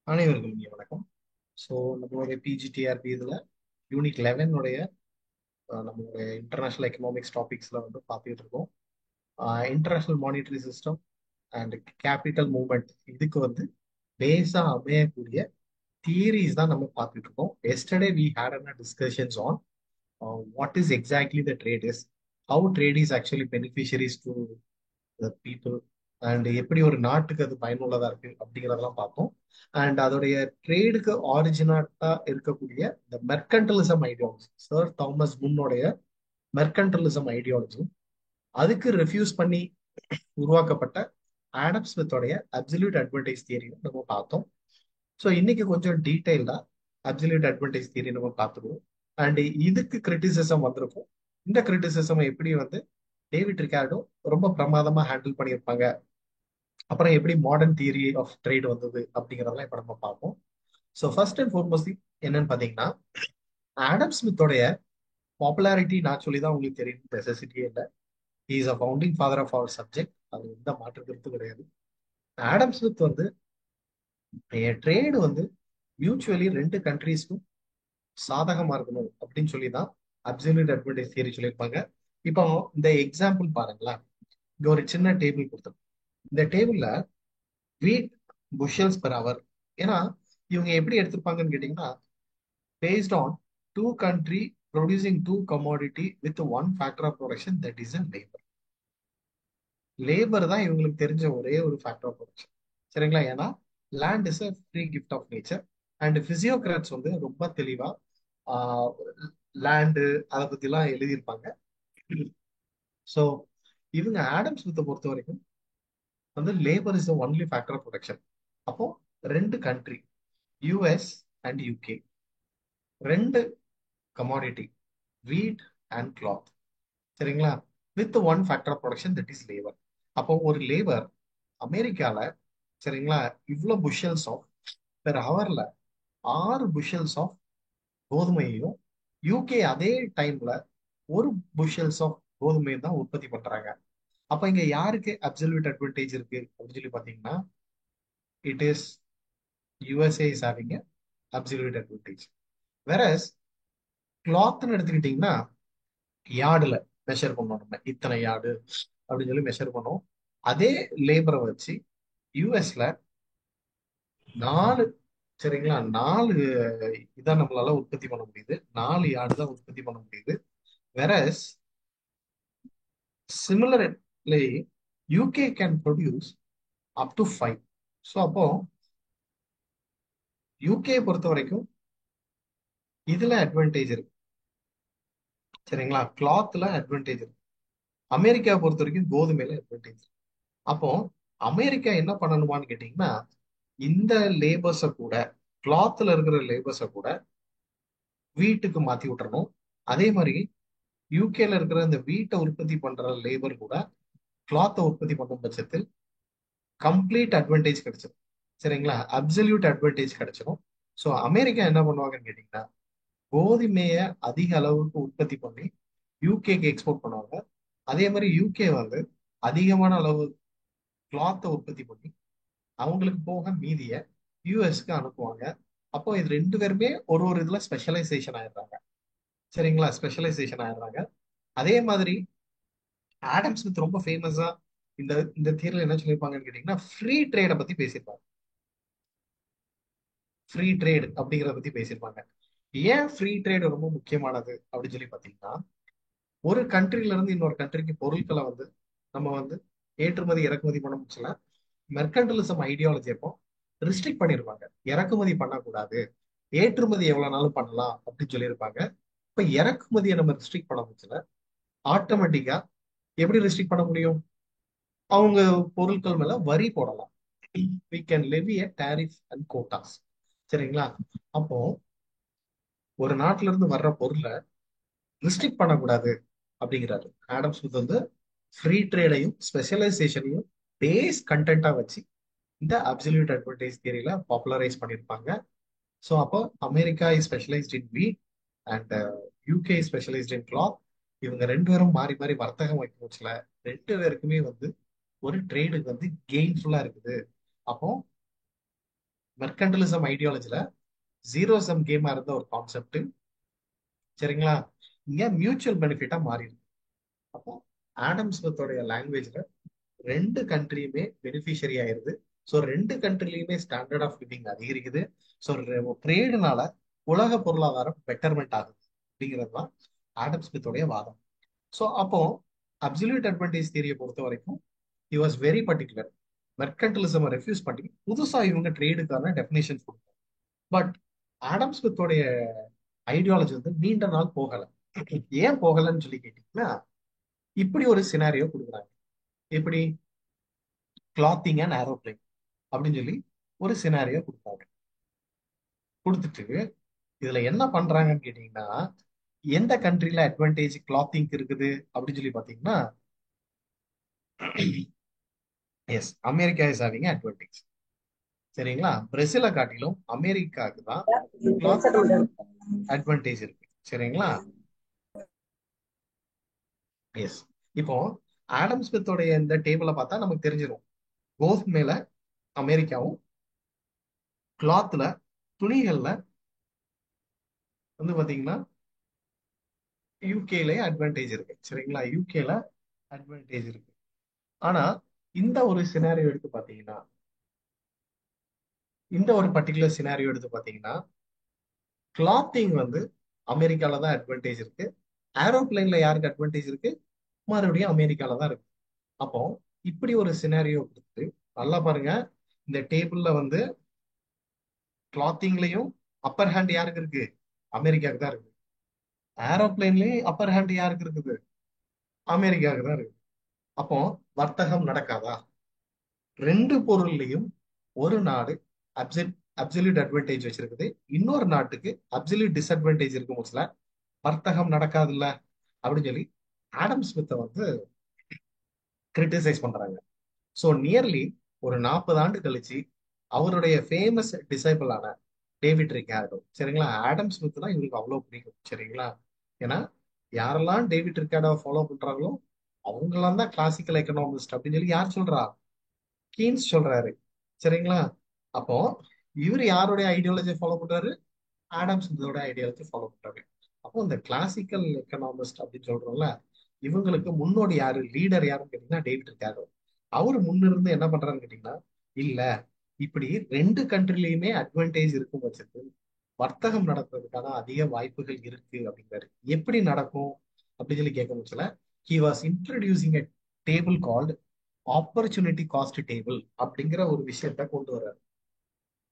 அனைவருக்கும் இனிய வணக்கம். ஸோ நம்மளுடைய பிஜிடிஆர்பி இதில் யூனிட் 11 உடைய நம்மளுடைய இன்டர்நேஷனல் எக்கனாமிக்ஸ் டாபிக்ஸில் வந்து பார்த்துட்டு இருக்கோம். International monetary system and capital movement இதுக்கு வந்து பேஸாக அமையக்கூடிய தியரிஸ் தான் நம்ம பார்த்துட்டு இருக்கோம். Yesterday we had an discussions on what is exactly the trade is, how trade is actually beneficiaries to people and எப்படி ஒரு நாட்டுக்கு அது பயனுள்ளதா இருக்கு அப்படிங்கிறதெல்லாம் பார்த்தோம். அண்ட் அதோடைய ட்ரேடுக்கு ஆரிஜினாட்டா இருக்கக்கூடிய இந்த மெர்கண்டலிசம் ஐடியாலஜி, சர் தாமஸ் முன்னோடைய மெர்கண்டலிசம் ஐடியாலஜி, அதுக்கு ரெஃப்யூஸ் பண்ணி உருவாக்கப்பட்ட ஆடம் ஸ்மித்தோடைய அப்சல்யூட் அட்வான்டேஜ் தியரியும் நம்ம பார்த்தோம். ஸோ இன்னைக்கு கொஞ்சம் டீட்டெயில்டா அப்சல்யூட் அட்வான்டேஜ் தியரி நம்ம பார்த்துருவோம். அண்ட் இதுக்கு கிரிட்டிசிசம் வந்திருக்கும். இந்த கிரிட்டிசிசம் எப்படி வந்து டேவிட் ரிகார்டோ ரொம்ப பிரமாதமா ஹேண்டில் பண்ணியிருப்பாங்க, அப்புறம் எப்படி மாடர்ன் தியரி ஆஃப் ட்ரேட் வந்தது அப்படிங்கிறதெல்லாம் இப்ப நம்ம பார்ப்போம். ஸோ ஃபர்ஸ்ட் அண்ட் ஃபார்மோஸ்ட் என்னன்னு பார்த்தீங்கன்னா, ஆடம் ஸ்மித்தோடைய பாப்புலாரிட்டி நான் சொல்லி தான் உங்களுக்கு தெரியும், நெசசிட்டியே இல்லை. Is a founding father of our subject, அது எந்த மாற்று கருத்து கிடையாது. ஆடம் ஸ்மித் வந்து ட்ரேடு வந்து மியூச்சுவலி ரெண்டு கண்ட்ரீஸ்க்கும் சாதகமா இருக்கணும் அப்படின்னு சொல்லி தான் அப்சல்யூட் அட்வான்டேஜ் தியரி சொல்லியிருப்பாங்க. இப்போ இந்த எக்ஸாம்பிள் பாருங்களேன். இங்க ஒரு சின்ன டேபிள் கொடுத்துருக்கோம். இந்த டேபிள்ல வீட் புஷல்ஸ் பெர் அவர். ஏன்னா இவங்க எப்படி எடுத்திருப்பாங்கன்னு கேட்டீங்கன்னா, based on two country producing two commodity with one factor of production, that is a labor. Labour தான் இவங்களுக்கு தெரிஞ்ச ஒரே ஒரு ஃபேக்டர் ஆஃப் ப்ரொடக்ஷன். சரிங்களா? ஏன்னா land is a free gift of nature. And physiocrats வந்து ரொம்ப தெளிவா லேண்டு அதை பத்திலாம் எழுதியிருப்பாங்க. ஸோ இவங்க ஆடம் ஸ்மித்தை பொறுத்த வரைக்கும் வந்து labour is only factor of production. அப்போ ரெண்டு கண்ட்ரி, யூஎஸ் அண்ட் யூகே, ரெண்டு கமாடிட்டி, வீட் அண்ட் கிளாத், சரிங்களா, with one factor of production, that is labour. அப்போ ஒரு லேபர் அமெரிக்கால, சரிங்களா, இவ்வளோ புஷல்ஸ் ஆஃப் பெர் ஹவர்ல 6 புஷல்ஸ் ஆஃப் கோதுமையையும், யூகே அதே டைம்ல ஒரு புஷல்ஸ் ஆஃப் கோதுமையும் தான் உற்பத்தி பண்றாங்க. அப்ப இங்க யாருக்கு அப்சல்யூட் அட்வான்டேஜ் இருக்கு அப்படின்னு சொல்லி பாத்தீங்கன்னா, it is USA is having absolute advantage. Whereas கிளாத்னு எடுத்துக்கிட்டீங்கன்னா, யார்டுல மெஷர் பண்ணோம், நம்ம இத்தனை யார்டு அப்படின்னு சொல்லி மெஷர் பண்ணோம். அதே லேபரை வச்சு யூஎஸ்ல 4, சரிங்களா, 4 இதான் நம்மளால உற்பத்தி பண்ண முடியுது, 4 யார்டு தான் உற்பத்தி பண்ண முடியுது. Versus similarly UK can produce up to 5. So அப்போ யூகே பொறுத்த வரைக்கும் இதுல அட்வான்டேஜ் இருக்கு, சரிங்களா, கிளாத்ல அட்வான்டேஜ் இருக்கு. அமெரிக்கா பொறுத்த வரைக்கும் கோதுமையில அட்வான்டேஜ். அப்போ அமெரிக்கா என்ன பண்ணணுமான்னு கேட்டீங்கன்னா, இந்த லேபர்ஸை கூட, கிளாத்ல இருக்கிற லேபர்ஸை கூட வீட்டுக்கு மாத்தி விட்டுறணும். அதே மாதிரி யூகேல இருக்கிற இந்த வீட்டை உற்பத்தி பண்ற லேபர் கூட கிளாத்தை உற்பத்தி பண்ணும் பட்சத்தில் கம்ப்ளீட் அட்வான்டேஜ் கிடைச்சிடும். சரிங்களா, அப்சல்யூட் அட்வான்டேஜ் கிடைச்சிடும். ஸோ அமெரிக்கா என்ன பண்ணுவாங்கன்னு கேட்டீங்கன்னா, கோதுமையை அதிக அளவுக்கு உற்பத்தி பண்ணி யூகேக்கு எக்ஸ்போர்ட் பண்ணுவாங்க. அதே மாதிரி யூகே வந்து அதிகமான அளவு கிளாத்தை உற்பத்தி பண்ணி அவங்களுக்கு போக மீதிய யூஎஸ்க்கு அனுப்புவாங்க. அப்போ இது ரெண்டு பேருமே ஒரு ஒரு இதுல ஸ்பெஷலைசேஷன் ஆயிடுறாங்க. சரிங்களா, ஸ்பெஷலைசேஷன் ஆயிடுறாங்க. அதே மாதிரி ஆடம் ஸ்மித் ரொம்ப ஃபேமஸா இந்த இந்த தியரில என்ன சொல்லியிருப்பாங்கன்னு கேட்டீங்கன்னா, ஃப்ரீ ட்ரேட பத்தி பேசியிருப்பாங்க. ஃப்ரீ ட்ரேட் அப்படிங்கிறத பத்தி பேசியிருப்பாங்க. ஏன் ஃப்ரீ ட்ரேட் ரொம்ப முக்கியமானது அப்படின்னு சொல்லி பாத்தீங்கன்னா, ஒரு கண்ட்ரில இருந்து இன்னொரு கண்ட்ரிக்கு பொருட்களை வந்து நம்ம வந்து ஏற்றுமதி இறக்குமதி பண்ண முடியல. மெர்கண்டலிசம் ஐடியாலஜி அப்போ ரிஸ்ட்ரிக்ட் பண்ணிருப்பாங்க, இறக்குமதி பண்ணக்கூடாது, ஏற்றுமதி எவ்வளவு நாளும் பண்ணலாம் அப்படின்னு சொல்லியிருப்பாங்க. இப்ப இறக்குமதியை நம்ம ரிஸ்ட்ரிக்ட் பண்ண முடியல, ஆட்டோமேட்டிக்கா எப்படி ரெஸ்ட்ரிக்ட் பண்ண முடியும்? அவங்க பொருட்கள் மேல வரி போடலாம். we can levy a tariff and quotas. சரிங்களா? அப்போ ஒரு நாட்டுல இருந்து வர்ற பொருளை ரெஸ்ட்ரிக்ட் பண்ணக்கூடாது அப்படிங்கிறாரு ஆடம் ஸ்மித். வந்து ஃப்ரீ ட்ரேடையும் ஸ்பெஷலைசேஷனையும் பேஸ் கண்டென்ட்டா வச்சு இந்த அப்சல்யூட் அட்வான்டேஜ் தியரியில பாப்புலரைஸ் பண்ணியிருப்பாங்க. ஸோ அப்போ அமெரிக்கா இஸ் ஸ்பெஷலைஸ்ட் இன் வீட் and UK specialised in cloth. இவங்க ரெண்டு பேரும் மாறி மாறி வர்த்தகம் வைக்க வச்சுல ரெண்டு பேருக்குமே வந்து ஒரு ட்ரேடுக்கு வந்து கெயின்ஃபுல்லா இருக்குது. அப்போ மெர்கண்டலிசம் ஐடியாலஜில ஜீரோ சம் கேமா இருந்த ஒரு கான்செப்ட், சரிங்களா, இங்க மியூச்சுவல் பெனிஃபிட்டா மாறி இருக்கு. அப்போ ஆடம் ஸ்மித்தோடைய லாங்குவேஜ்ல ரெண்டு கண்ட்ரியுமே பெனிஃபிஷரி ஆயிருது. ஸோ ரெண்டு கண்ட்ரிலையுமே ஸ்டாண்டர்ட் ஆஃப் லிவிங் அதிகரிக்குது. ஸோ ட்ரேடுனால உலக பொருளாதாரம் பெட்டர்மெண்ட் ஆகுது அப்படிங்கிறது தான் ஆடம் ஸ்மித்தோடைய வாதம். ஸோ அப்போ அப்சல்யூட் அட்வான்டேஜ் தியரியை பொறுத்த வரைக்கும் he was very particular. Mercantilism refuse பண்ணி புதுசா இவங்க ட்ரேடுக்கான டெஃபினேஷன் கொடுத்தாங்க. பட் ஆடம் ஸ்மித்தோடைய ஐடியாலஜி வந்து நீண்ட நாள் போகல. ஏன் போகலன்னு சொல்லி கேட்டீங்கன்னா, இப்படி ஒரு சினாரியோ கொடுக்குறாங்க. எப்படி கிளாத்திங் அண்ட் ஏரோப்ளேன் அப்படின்னு சொல்லி ஒரு சினாரியோ கொடுத்தாங்க. கொடுத்துட்டு இதுல என்ன பண்றாங்கன்னு கேட்டீங்கன்னா, எந்த கண்ட்ரில அட்வான்டேஜ் கிளாத்திங் இருக்குது அப்படின்னு சொல்லி பாத்தீங்கன்னா, yes, America is having advantage. சரிங்களா, பிரேசிலை காட்டிலும் அமெரிக்காவுக்கு தான் கிளாத்திங் அட்வான்டேஜ் இருக்கு. சரிங்களா, எஸ். இப்போ ஆடம் ஸ்மித்தோடைய இந்த டேபிளை பார்த்தா நமக்கு தெரிஞ்சிடும். கோல்ஃப் மேல அமெரிக்காவும், கிளாத்ல துணிகள்ல வந்து பாத்தீங்கன்னா யூகேல அட்வான்டேஜ் இருக்கு. சரிங்களா, யூகேல அட்வான்டேஜ் இருக்கு. ஆனா இந்த ஒரு சினாரியோ எடுத்து பாத்தீங்கன்னா, இந்த ஒரு பர்டிகுலர் சினாரியோ எடுத்து பாத்தீங்கன்னா, கிளாத்திங் வந்து அமெரிக்கால தான் அட்வான்டேஜ் இருக்கு. ஏரோப்ளைன்ல யாருக்கு அட்வான்டேஜ் இருக்கு? மறுபடியும் அமெரிக்கால தான் இருக்கு. அப்போ இப்படி ஒரு சினாரியோ கொடுத்து நல்லா பாருங்க, இந்த டேபிள்ல வந்து கிளாத்திங்லயும் அப்பர் ஹேண்ட் யாருக்கு இருக்கு? அமெரிக்காவுக்கு தான் இருக்கு. ஏரோப்ளைன்லயும் அப்பர் ஹேண்ட் யாருக்கு இருக்குது? அமெரிக்காவுக்கு தான் இருக்கு. அப்போ வர்த்தகம் நடக்காதா? ரெண்டு பொருள்லையும் ஒரு நாடு அப்சல்யூட் அட்வான்டேஜ் வச்சிருக்குது, இன்னொரு நாட்டுக்கு அப்சல்யூட் டிஸ்அட்வான்டேஜ் இருக்கும் போதுல வர்த்தகம் நடக்காதுல்ல அப்படின்னு சொல்லி ஆடம் ஸ்மித்தை வந்து கிரிட்டிசைஸ் பண்றாங்க. ஸோ நியர்லி ஒரு 40 ஆண்டு கழிச்சு அவருடைய ஃபேமஸ் டிசைபிளான டேவிட் ரிகார்டோ, சரிங்களா, ஆடம் ஸ்மித் தான் இவருக்கு அவ்வளவு பிடிக்கும். சரிங்களா, ஏன்னா யாரெல்லாம் டேவிட் ரிகார்டோ ஃபாலோ பண்றாங்களோ அவங்கெல்லாம் தான் கிளாசிக்கல் எக்கனாமிஸ்ட் அப்படின்னு சொல்லி யார் சொல்றா? கீன்ஸ் சொல்றாரு. சரிங்களா, அப்போ இவர் யாருடைய ஐடியாலஜி ஃபாலோ பண்றாரு? ஆடம் ஸ்மித்தோட ஐடியாலஜி ஃபாலோ பண்றாரு. அப்போ இந்த கிளாசிக்கல் எக்கனாமிஸ்ட் அப்படின்னு சொல்றோம்ல, இவங்களுக்கு முன்னோடி யாரு, லீடர் யாருன்னு கேட்டீங்கன்னா டேவிட் ரிகார்டோ. அவரு முன்னிருந்து என்ன பண்றாருன்னு கேட்டீங்கன்னா, இல்ல, இப்படி ரெண்டு கண்ட்ரிலையுமே அட்வான்டேஜ் இருக்கும் பட்சத்தில் வர்த்தகம் நடக்கிறதுக்கான அதிக வாய்ப்புகள் இருக்கு அப்படிங்கிறாரு. எப்படி நடக்கும் அப்படின்னு சொல்லி கேட்க முச்சுல, he was introducing a table called opportunity cost table அப்படிங்கிற ஒரு விஷயத்த கொண்டு வர்றாரு.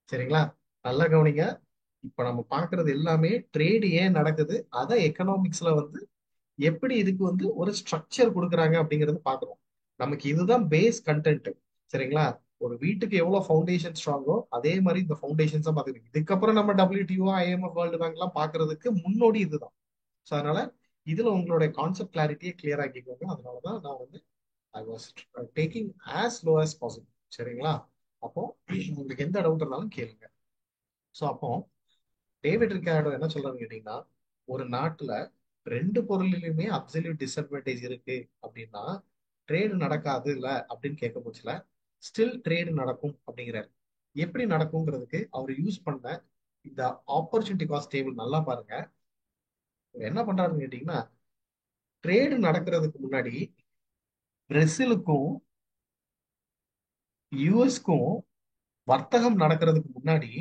சரிங்களா, நல்லா கவனிங்க. இப்ப நம்ம பாக்குறது எல்லாமே ட்ரேடு ஏன் நடக்குது, அத எக்கனாமிக்ஸ்ல வந்து எப்படி இதுக்கு வந்து ஒரு ஸ்ட்ரக்சர் கொடுக்குறாங்க அப்படிங்கறது பாக்குறோம். நமக்கு இதுதான் பேஸ் கண்டென்ட். சரிங்களா, ஒரு வீட்டுக்கு எவ்வளவு ஃபவுண்டேஷன் ஸ்ட்ராங்கோ அதே மாதிரி இந்த ஃபவுண்டேஷன்ஸா பாத்துக்கணும். இதுக்கப்புறம் நம்ம WTO, IMF, வேர்ல்டு பேங்க் எல்லாம் பாக்குறதுக்கு முன்னோடி இதுதான். ஸோ அதனால இதுல உங்களுடைய கான்செப்ட் கிளாரிட்டியை கிளியர் ஆக்கிக்கோங்க. அதனாலதான் நான் வந்து I was taking as low as possible. சரிங்களா, அப்போ உங்களுக்கு எந்த டவுட் இருந்தாலும் கேளுங்க. ஸோ அப்போ டேவிட் ரிக்கார்டோ என்ன சொல்றாருன்னு கேட்டீங்கன்னா, ஒரு நாட்டுல ரெண்டு பொருளிலுமே அப்சல்யூட் டிஸ்அட்வான்டேஜ் இருக்கு அப்படின்னா ட்ரேடு நடக்காது இல்ல அப்படின்னு கேட்க போச்சுல, ஸ்டில் ட்ரேடு நடக்கும் அப்படிங்கிறாரு. எப்படி நடக்குங்கிறதுக்கு அவர் யூஸ் பண்ண இந்த ஆப்பர்ச்சுனிட்டி காஸ்ட் டேபிள் நல்லா பாருங்க. இவர் என்ன பண்றாருன்னு கேட்டீங்கன்னா, ட்ரேடு நடக்கிறதுக்கு முன்னாடி பிரேசிலுக்கும் யூஎஸ்க்கும் வர்த்தகம் நடக்கிறதுக்கு முன்னாடி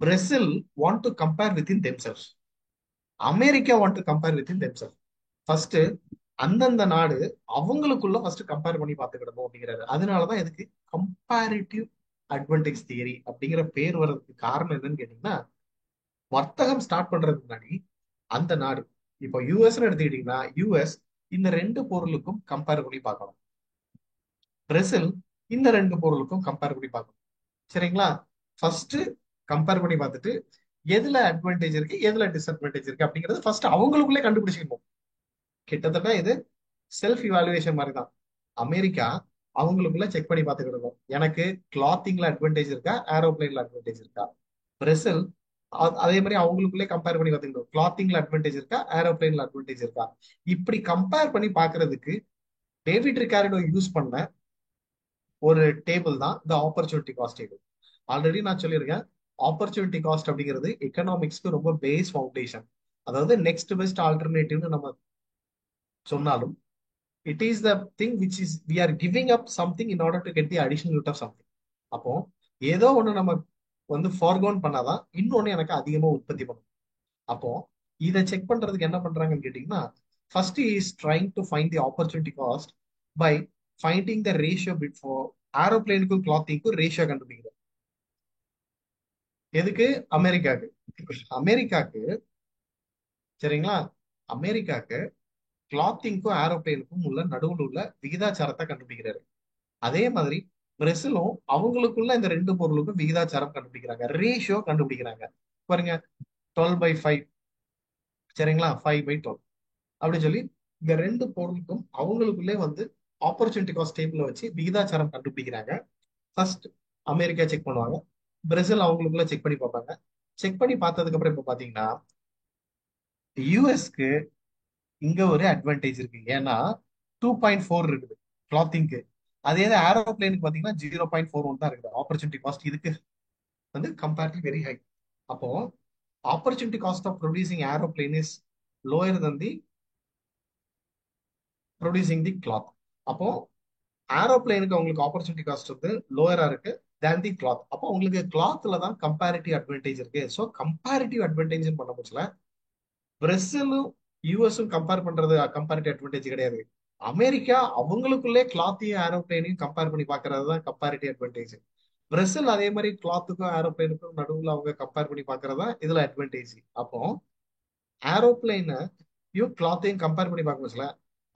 Brazil want to compare within themselves, America want to compare within themselves. First அந்தந்த நாடு அவங்களுக்குள்ள ஃபர்ஸ்ட் கம்பேர் பண்ணி பார்த்துக்கிடணும் அப்படிங்கிறாரு. அதனாலதான் இதுக்கு கம்பேரிட்டிவ் அட்வான்டேஜ் தியரி அப்படிங்கிற பேர் வர்றதுக்கு காரணம் என்னன்னு கேட்டீங்கன்னா, வர்த்தகம் ஸ்டார்ட் பண்றதுக்கு முன்னாடி அந்த நாடு, இப்போ யூஎஸ் எடுத்துக்கிட்டீங்கன்னா யூஎஸ் இந்த ரெண்டு பொருளுக்கும் கம்பேர் பண்ணி பார்க்கணும். பிரேசில் இந்த ரெண்டு பொருளுக்கும் கம்பேர் பண்ணி பார்க்கணும். சரிங்களா, ஃபர்ஸ்ட் கம்பேர் பண்ணி பார்த்துட்டு எதுல அட்வான்டேஜ் இருக்கு எதுல டிஸ்அட்வான்டேஜ் இருக்கு அப்படிங்கறது ஃபர்ஸ்ட் அவங்களுக்குள்ளே கண்டுபிடிச்சிக்கணும். கிட்டத்தட்ட இது செல்ஃப் இவாலுவேஷன் மாதிரி தான். அமெரிக்கா அவங்களுக்குள்ள செக் பண்ணி பார்த்துக்கிடணும், எனக்கு கிளாத்திங்ல அட்வான்டேஜ் இருக்கா, ஏரோப்ளைன்ல அட்வான்டேஜ் இருக்கா. பிரேசில் அதே மாதிரி அவங்களுக்குள்ளே கம்பேர் பண்ணி பார்த்துக்கணும், கிளாத்திங்ல அட்வான்டேஜ் இருக்கா, ஏரோப்ளைன்ல அட்வான்டேஜ் இருக்கா. இப்படி கம்பேர் பண்ணி பார்க்கிறதுக்கு டேவிட் ரிகார்டோ யூஸ் பண்ண ஒரு டேபிள் தான் இந்த ஆப்பர்ச்சுனிட்டி காஸ்ட் டேபிள். ஆல்ரெடி நான் சொல்லியிருக்கேன், ஆப்பர்ச்சுனிட்டி காஸ்ட் அப்படிங்கிறது எக்கனாமிக்ஸ்க்கு ரொம்ப பேஸ் ஃபவுண்டேஷன். அதாவது நெக்ஸ்ட் பெஸ்ட் ஆல்டர்னேட்டிவ்னு நம்ம சொன்னாலும், it is the thing which is we are giving up something in order to get the additional root of something. அப்போ ஏதோ ஒண்ணு நம்ம வந்து ஃபார்கோன் பண்ணாதான் இன்னொன்னு எனக்கு அதிகமா உற்பத்தி பண்ணும். அப்போ இதை செக் பண்றதுக்கு என்ன பண்றாங்கன்னு கேட்டீங்கன்னா, first is trying to find the opportunity cost by finding the ratio before. ஏரோப்ளேனுக்கும் கிளாத்திங்க்கும் ரேஷியோ கண்டுபிடிக்கிறது. எதுக்கு? அமெரிக்காக்கு. அமெரிக்காக்கு, சரிங்களா, அமெரிக்காக்கு கிளாத்திங்க்கும் ஏரோப்ளேனுக்கும் உள்ள நடுவில் உள்ள விகிதாச்சாரத்தை கண்டுபிடிக்கிறாரு. அதே மாதிரி பிரேசிலும் அவங்களுக்குள்ள இந்த ரெண்டு பொருளுக்கும் விகிதாச்சாரம் கண்டுபிடிக்கிறாங்க, ரேஷியோ கண்டுபிடிக்கிறாங்க. பாருங்க, 12/5, சரிங்களா, 5/12 அப்படின்னு சொல்லி இந்த ரெண்டு பொருளுக்கும் அவங்களுக்குள்ளே வந்து ஆப்பர்ச்சுனிட்டி காஸ்ட் டேபிள வச்சு விகிதாச்சாரம் கண்டுபிடிக்கிறாங்க. ஃபர்ஸ்ட் அமெரிக்கா செக் பண்ணுவாங்க, பிரேசில் அவங்களுக்குள்ள செக் பண்ணி பார்ப்பாங்க. செக் பண்ணி பார்த்ததுக்கு அப்புறம் இப்ப பாத்தீங்கன்னா யூஎஸ்க்கு இங்க ஒரு அட்வான்டேஜ் இருக்கு. ஏன்னா 2.4 இருக்குது கிளாத்திங்க்கு. அதே ஏரோப்ளேனுக்கு பாத்தீங்கன்னா 0.41 தான் இருக்குது. ஆப்பர்ச்சுனிட்டி காஸ்ட் இதுக்கு வந்து கம்பேரிட்டிவ் வெரி ஹை. அப்போ opportunity cost of producing aeroplane is lower than the producing the cloth. அப்போ ஏரோப்ளேனுக்கு உங்களுக்கு ஆப்பர்ச்சுனிட்டி காஸ்ட் வந்து லோயரா இருக்கு தேன் தி கிளாத். அப்போ உங்களுக்கு கிளாத்ல தான் கம்பேரிட்டிவ் அட்வான்டேஜ் இருக்கு. ஸோ கம்பேரிட்டிவ் அட்வான்டேஜ் பண்ண போச்சுல, பிரேசிலும் யூஎஸும் கம்பேர் பண்றது கம்பேரிட்டிவ் அட்வான்டேஜ் கிடையாது. அமெரிக்கா அவங்களுக்குள்ளே கிளாத்தையும் ஏரோப்ளேனையும் கம்பேர் பண்ணி பாக்குறது தான் கம்பேரிட்டிவ் அட்வான்டேஜ். பிரேசில் அதே மாதிரி கிளாத்துக்கும் ஏரோப்ளேனுக்கும் நடுவில் அவங்க கம்பேர் பண்ணி பாக்குறது தான் இதுல அட்வான்டேஜ். அப்போ ஏரோப்ளேனையும் கிளாத்தையும் கம்பேர் பண்ணி பார்க்கல,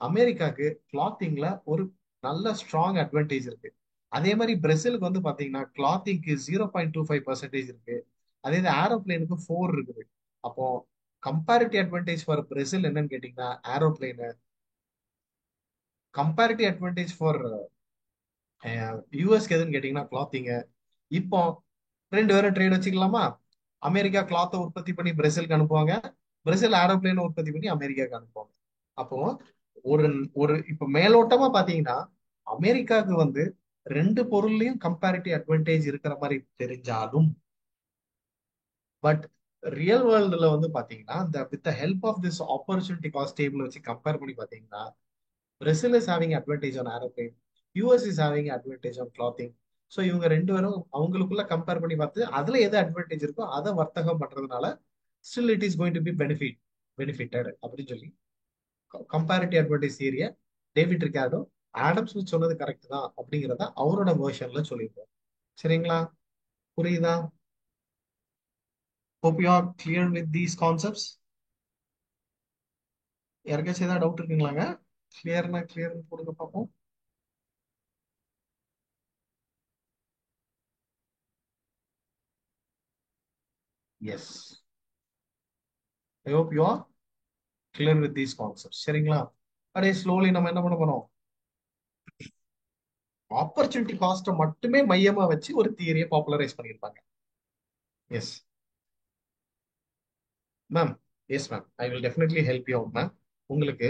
அமெரிக்காக்கு கிளாத்திங்ல ஒரு நல்ல ஸ்ட்ராங் அட்வான்டேஜ் இருக்கு. அதே மாதிரி பிரேசிலுக்கு வந்து பாத்தீங்கன்னா கிளாத்திங்க்கு 0.25% இருக்கு. அதே இது ஏரோப்ளேனுக்கு 4 இருக்குது. அப்போ கம்பேரிட்டிவ் அட்வான்டேஜ் ஃபார் பிரேசில் என்னன்னு கேட்டீங்கன்னா ஏரோப்ளேனு, கம்பேரிட்டிவ் அட்வான்டேஜ் ஃபார் யூஎஸ்க்கு எதுன்னு கேட்டீங்கன்னா கிளாத்திங்க. இப்போ ரெண்டு பேரும் ட்ரேட் வச்சுக்கலாமா? அமெரிக்கா கிளாத்தை உற்பத்தி பண்ணி பிரேசிலுக்கு அனுப்புவாங்க, பிரேசில் ஏரோப்ளேன் உற்பத்தி பண்ணி அமெரிக்காவுக்கு அனுப்புவாங்க. அப்போ ஒரு ஒரு இப்ப மேலோட்டமா பாத்தீங்கன்னா அமெரிக்காவுக்கு வந்து ரெண்டு பொருள்லயும் கம்பேரிட்டிவ் அட்வான்டேஜ் இருக்கிற மாதிரி தெரிஞ்சாலும், பட் ரியல் வேர்ல்டுல வந்து பாத்தீங்கன்னா இந்த with help of this opportunity cost table வச்சு கம்பேர் பண்ணி பாத்தீங்கன்னா Brazil is having advantage on aeroplane, US is having advantage on clothing. So இவங்க ரெண்டு பேரும் அவங்களுக்குள்ள கம்பேர் பண்ணி பார்த்து அதுல எது அட்வான்டேஜ் இருக்கோ அதை வர்த்தகம் பண்றதுனால still it is going to be benefitted அப்படின்னு சொல்லி கம்பேரிட்டிவ் அட்வான்டேஜ் தியரிய டேவிட் ரிகார்டோ ஆடம் ஸ்மித் சொன்னது கரெக்ட் தான் அப்படிங்கிறத அவரோட வேர்ஷன்ல சொல்லியிருப்பார். சரிங்களா? புரியுதா? hope you are clear with these concepts. யாருக்காச்சும் ஏதாவது டவுட் இருக்குங்களாங்க? கிளியர்னா கிளியர் போடுங்க பார்ப்போம். Yes, I hope you are clear with these concept. சரிங்களா? அப்படியே ஸ்லோலி நம்ம என்ன பண்ண போறோம், ஆப்பர்ச்சுனிட்டி காஸ்ட்டை மட்டுமே மையமா வச்சு ஒரு தியரியை பாப்புலரைஸ் பண்ணியிருப்பாங்க. Yes ma'am, yes ma'am, I will definitely help you out ma'am. உங்களுக்கு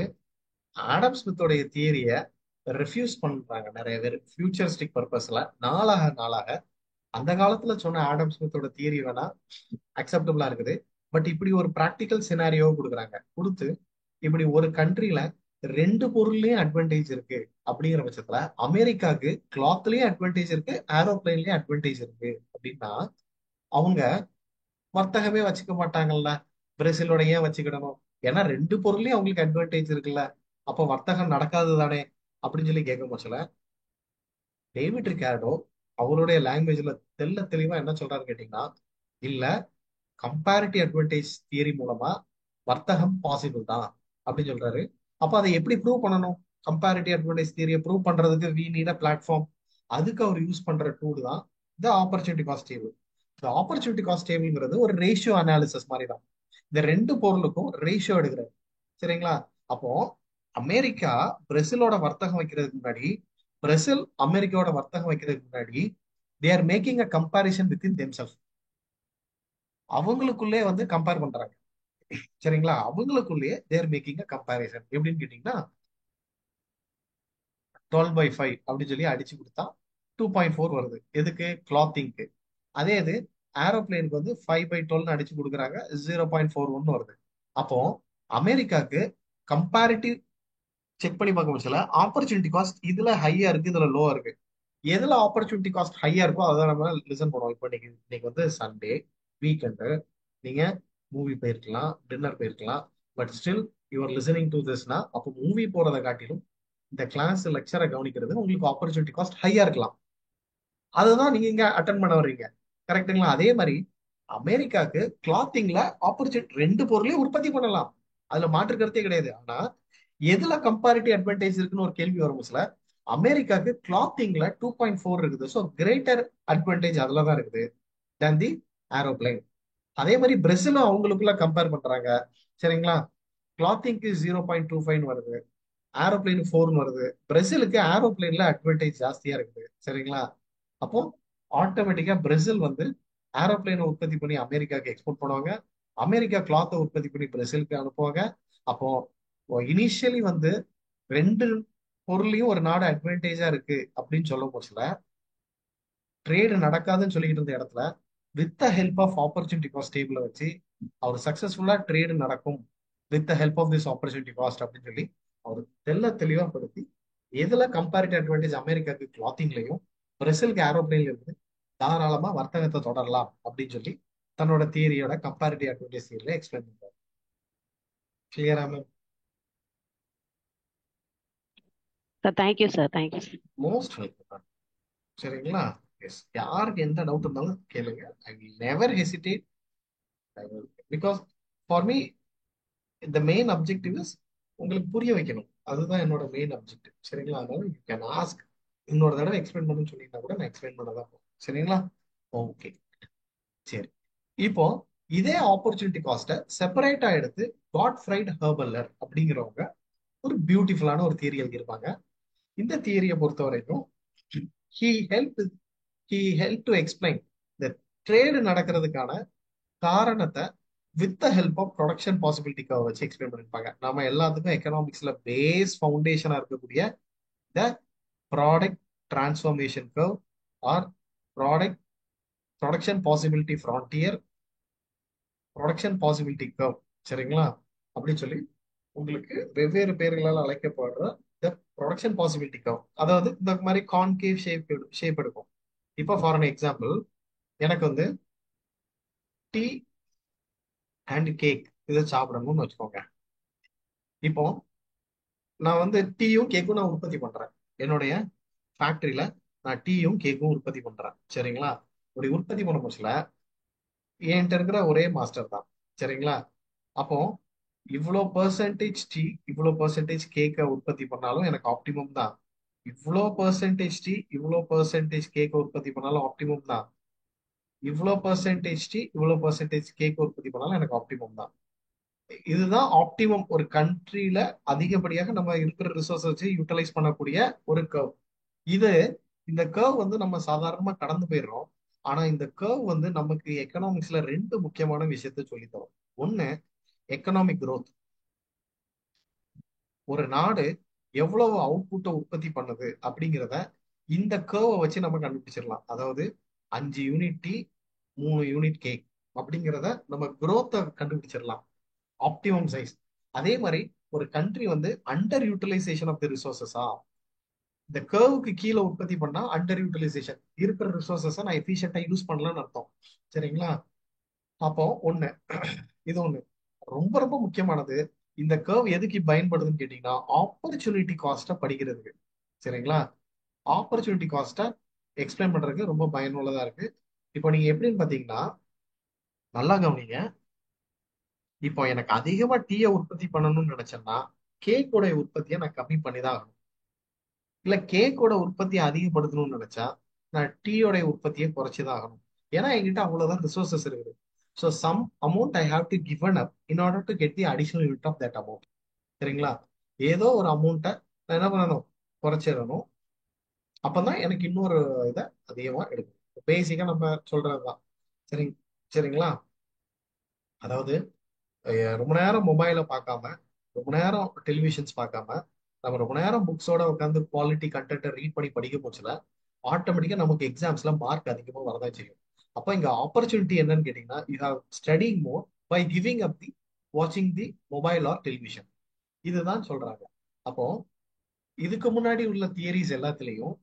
ஆடம் ஸ்மித்தோடைய தியரியை ரெஃப்யூஸ் பண்றாங்க நிறைய பேர் ஃபியூச்சரிஸ்டிக் பர்பஸ்ல. நாளாக நாளாக அந்த காலத்துல சொன்ன ஆடம் ஸ்மித்தோட தியரி வேணா அக்செப்டபிளா இருக்குது, பட் இப்படி ஒரு பிராக்டிக்கல் சினாரியோ கொடுக்குறாங்க. கொடுத்து இப்படி ஒரு கண்ட்ரில ரெண்டு பொருள்லயும் அட்வான்டேஜ் இருக்கு அப்படிங்கிற பட்சத்துல அமெரிக்காவுக்கு கிளாத்லயும் அட்வான்டேஜ் இருக்கு, ஏரோப்ளைன்லயும் அட்வான்டேஜ் இருக்கு அப்படின்னா அவங்க வர்த்தகமே வச்சுக்க மாட்டாங்கல்ல. பிரேசிலோட ஏன் வச்சுக்கிடணும்? ஏன்னா ரெண்டு பொருள்லயும் அவங்களுக்கு அட்வான்டேஜ் இருக்குல்ல, அப்போ வர்த்தகம் நடக்காது தானே அப்படின்னு சொல்லி கேட்க போச்சுல, டேவிட் ரிகார்டோ அவருடைய லாங்குவேஜ்ல தெள்ள தெளிவா என்ன சொல்றாரு கேட்டீங்கன்னா, இல்ல, கம்பேரிட்டிவ் அட்வான்டேஜ் தியரி மூலமா வர்த்தகம் பாசிபிள் தான் அப்படின்னு சொல்றாரு. அப்ப அதை எப்படி ப்ரூவ் பண்ணணும்? கம்பேரிட்டிவ் அட்வான்டேஜ் தியரியை ப்ரூவ் பண்றதுக்கு வி நீட் அ பிளாட்ஃபார்ம். அதுக்கு அவர் யூஸ் பண்ற டூல் தான் இந்த ஆப்பர்ச்சுனிட்டி காஸ்ட் டேபிள். இந்த ஆப்பர்ச்சுனிட்டி காஸ்ட் டேபிள்ங்கிறது ஒரு ரேஷியோ அனாலிசிஸ் மாதிரி தான். இந்த ரெண்டு பொருளுக்கும் ரேஷியோ எடுக்கிறாரு. சரிங்களா? அப்போ அமெரிக்கா பிரேசிலோட வர்த்தகம் வைக்கிறதுக்கு முன்னாடி, பிரேசில் அமெரிக்காவோட வர்த்தகம் வைக்கிறதுக்கு முன்னாடி they are making a comparison with in themself. அவங்களுக்குள்ளே வந்து கம்பேர் பண்றாங்க. சரிங்களா? அவங்களுக்குள்ளேயே தேர் மேக்கிங் அ கம்பேரிசன். எப்படின்னு கேட்டீங்கன்னா 12/5 அப்படின்னு சொல்லி அடிச்சு கொடுத்தா 2.4 வருது. எதுக்கு? கிளாத்திங்க்கு. அதே இது ஏரோப்ளேனுக்கு வந்து 5/12 அடிச்சு கொடுக்குறாங்க, 0.41 வருது. அப்போ அமெரிக்காக்கு கம்பேரிட்டிவ் செக் பண்ணி பார்க்க முடியல, ஆப்பர்ச்சுனிட்டி காஸ்ட் இதுல ஹையா இருக்கு, இதுல லோவா இருக்கு. எதுல ஆப்பர்ச்சுனிட்டி காஸ்ட் ஹையா இருக்கோ அதை நம்ம லிசன் பண்ணுவோம். இப்போ நீங்க இன்னைக்கு வந்து சண்டே வீக்கெண்டு, நீங்க மூவி போயிருக்கலாம், டின்னர் போயிருக்கலாம், but still you're listening to திஸ்னா, அப்போ மூவி போறதை காட்டிலும் இந்த கிளாஸ் லெக்சரை கவனிக்கிறது உங்களுக்கு ஆப்பர்ச்சுனிட்டி காஸ்ட் ஹையா இருக்கலாம். அதுதான் நீங்க இங்க அட்டன் பண்ண வர்றீங்க. கரெக்ட்டுங்களா? அதே மாதிரி அமெரிக்காக்கு கிளாத்திங்ல ஆப்பர்ச்சுனிட்டி, ரெண்டு பொருளையும் உற்பத்தி பண்ணலாம், அதுல மாற்று கருத்தே கிடையாது. ஆனா எதுல கம்பேரிட்டிவ் அட்வான்டேஜ் இருக்குன்னு ஒரு கேள்வி வரும் சில. அமெரிக்காக்கு கிளாத்திங்ல 2.4 இருக்குது. ஸோ கிரேட்டர் அட்வான்டேஜ் அதுல தான் இருக்குது than தி ஏரோப்ளைன். அதே மாதிரி பிரேசிலும் அவங்களுக்குள்ள கம்பேர் பண்றாங்க. சரிங்களா? கிளாத்திங்க்கு 0.25 வருது, ஏரோப்ளைன் 4 வருது. பிரேசிலுக்கு ஏரோப்ளைன்ல அட்வான்டேஜ் ஜாஸ்தியா இருக்குது. சரிங்களா? அப்போ ஆட்டோமேட்டிக்கா பிரேசில் வந்து ஏரோப்ளைனை உற்பத்தி பண்ணி அமெரிக்காவுக்கு எக்ஸ்போர்ட் பண்ணுவாங்க, அமெரிக்கா கிளாத்தை உற்பத்தி பண்ணி பிரேசிலுக்கு அனுப்புவாங்க. அப்போ இனிஷியலி வந்து ரெண்டு பொருளையும் ஒரு நாடு அட்வான்டேஜா இருக்கு அப்படின்னு சொல்ல போச்சுல, ட்ரேடு நடக்காதுன்னு சொல்லிக்கிட்டு இருந்த இடத்துல with the help of opportunity cost டேபிள வச்சு அவர் சக்சஸ்ஃபுல்லா ட்ரேடு நடக்கும் with the help of this opportunity cost அப்படின்னு சொல்லி அவர் தெளிவா படுத்தி எதுல கம்பேரிட்டிவ் அட்வான்டேஜ் அமெரிக்காவுக்கு கிளாத்திங்லயும் பிரேசிலுக்கு ஏரோப்ளைன்ல இருந்து தாராளமா வர்த்தகத்தை தொடரலாம் அப்படின்னு சொல்லி தன்னோட தியரியோட கம்பேரிட்டிவ் அட்வான்டேஜ் தியரியில எக்ஸ்பிளைன் பண்றாரு. கிளியரா ma'am? Sir thank you sir, thank you sir. Most welcome. சரிங்களா? எஸ், யாருக்கு எந்த டவுட் இருந்தாலும் கேளுங்க. I will never hesitate. Because for me இந்த மெயின் அப்ஜெக்டிவ் இஸ் உங்களுக்கு புரிய வைக்கணும். அதுதான் என்னோட மெயின் அப்ஜெக்டிவ். சரிங்களா? அதனால யூ கேன் ஆஸ்க். இன்னொரு தடவை எக்ஸ்பிளைன் பண்ணணும்னு சொன்னீங்கன்னா கூட நான் எக்ஸ்பிளைன் பண்ணதான் போகும். சரிங்களா? ஓகே. சரி. இப்போ இதே ஆப்பர்ச்சுனிட்டி காஸ்ட்டை செப்பரேட்டா எடுத்து காட்ஃப்ரைட் ஹெர்பல்லர் அப்படிங்கிறவங்க ஒரு பியூட்டிஃபுல்லான ஒரு தியரி எழுதியிருப்பாங்க. இந்த தியரியை பொறுத்த வரைக்கும் he helped he helped to explain the trade நடக்கிறதுக்கான காரணத்தை with the help of production possibility curve வச்சு எக்ஸ்பிளைன் பண்ணிருப்பாங்க. நம்ம எல்லாத்துக்கும் எக்கனாமிக்ஸ்ல பேஸ் ஃபவுண்டேஷனா இருக்கக்கூடிய the product transformation curve or product production possibility frontier, production possibility curve. சரிங்களா? அப்படின்னு சொல்லி உங்களுக்கு வெவ்வேறு பேர்களால் அழைக்கப்படுற த ப்ரொடக்ஷன் பாசிபிலிட்டி கர்வ், அதாவது இந்த மாதிரி கான்கேவ் ஷேப் எடுக்கும். இப்போ ஃபார் அன் எக்ஸாம்பிள், எனக்கு வந்து டீ அண்ட் கேக் இதை சாப்பிடணும்னு வச்சுக்கோங்க. இப்போ நான் வந்து டீயும் கேக்கும் நான் உற்பத்தி பண்றேன் என்னுடைய ஃபேக்டரியில. நான் டீயும் கேக்கும் உற்பத்தி பண்றேன். சரிங்களா? இப்படி உற்பத்தி பண்ண முச்சுல என்கிட்ட இருக்கிற ஒரே மாஸ்டர் தான். சரிங்களா? அப்போ இவ்வளோ பெர்சன்டேஜ் டீ, இவ்வளோ பெர்சன்டேஜ் கேக்கை உற்பத்தி பண்ணாலும் எனக்கு ஆப்டிமம் தான். இவ்வளோ பெர்சன்டேஜ் டீ, இவ்வளோ பெர்சன்டேஜ் கேக்கை உற்பத்தி பண்ணாலும் ஆப்டிமம் தான். இவ்வளோ பெர்சன்டேஜ் டீ, இவ்வளோ பெர்சன்டேஜ் கேக் உற்பத்தி பண்ணாலும் எனக்கு ஆப்டிமம் தான். இதுதான் ஆப்டிமம் ஒரு கண்ட்ரியில அதிகப்படியாக நம்ம இருக்கிற ரிசோர்ஸ் வச்சு யூட்டிலைஸ் பண்ணக்கூடிய ஒரு கர்வ் இது. இந்த கர்வ் வந்து நம்ம சாதாரணமா கடந்து போயிடுறோம். ஆனா இந்த கர்வ் வந்து நமக்கு எக்கனாமிக்ஸ்ல ரெண்டு முக்கியமான விஷயத்த சொல்லி தரும். ஒண்ணு, எக்கனாமிக் growth. ஒரு நாடு எவ்வளவு அவுட்புட்டை உற்பத்தி பண்ணுது அப்படிங்கிறத இந்த கர்வை வச்சு நம்ம கண்டுபிடிச்சிடலாம். அதாவது 5 யூனிட் டீ, 3 யூனிட் கேக் அப்படிங்கிறத நம்ம growth கண்டுபிடிச்சிடலாம், ஆப்டிமம் சைஸ். அதே மாதிரி ஒரு கண்ட்ரி வந்து அண்டர் யூட்டிலைசேஷன் ஆஃப் தி ரிசோர்சஸா, இந்த கர்வுக்கு கீழே உற்பத்தி பண்ணா அண்டர் யூட்டிலைசேஷன், இருக்கிற ரிசோர்சஸை நான் எஃபிஷியன்டா யூஸ் பண்ணலன்னு அர்த்தம். சரிங்களா? அப்போ ஒண்ணு, இது ஒண்ணு ரொம்ப ரொம்ப முக்கியமானது. இந்த கர்வ் எதுக்கு பயன்படுதுன்னு கேட்டீங்கன்னா ஆப்பர்ச்சுனிட்டி காஸ்ட்டை படிக்கிறதுக்கு. சரிங்களா? ஆப்பர்ச்சுனிட்டி காஸ்ட்டை எக்ஸ்பிளைன் பண்றதுக்கு ரொம்ப பயனுள்ளதா இருக்கு. இப்போ நீங்க எப்படின்னு பாத்தீங்கன்னா, நல்லா கவனிங்க. இப்போ எனக்கு அதிகமா டீயை உற்பத்தி பண்ணணும்னு நினைச்சேன்னா கேக்கோட உற்பத்தியை நான் கம்மி பண்ணி தான் ஆகணும். இல்ல கேக்கோட உற்பத்தியை அதிகப்படுத்தணும்னு நினைச்சா நான் டீயோட உற்பத்தியை குறைச்சுதான் ஆகணும். ஏன்னா என்கிட்ட அவ்வளவுதான் ரிசோர்சஸ் இருக்குது. So some amount I have to given up in order to get the additional unit of that amount. சரிங்களா? ஏதோ ஒரு அமௌண்ட்டை நான் என்ன பண்ணணும், குறைச்சிடணும். அப்பதான் எனக்கு இன்னொரு இதை அதிகமா எடுக்கும். பேசிக்கா நம்ம சொல்றதுதான். சரி, சரிங்களா? அதாவது ரொம்ப நேரம் மொபைலை பார்க்காம, ரொம்ப நேரம் டெலிவிஷன்ஸ் பார்க்காம, நம்ம ரொம்ப நேரம் புக்ஸோட உட்காந்து குவாலிட்டி கண்டென்ட்டை ரீட் பண்ணி படிக்க போச்சுல ஆட்டோமேட்டிக்கா நமக்கு எக்ஸாம்ஸ்ல மார்க் அதிகமா வரதான் செய்யும். அப்ப இங்க ஆப்பர்ச்சுனிட்டி என்னன்னு கேட்டீங்கன்னா, you have studying more by giving up the வாட்சிங் தி மொபைல் ஆர் டெலிவிஷன். இதுதான் சொல்றாங்க. அப்போ இதுக்கு முன்னாடி உள்ள தியரிஸ் எல்லாத்துலயும்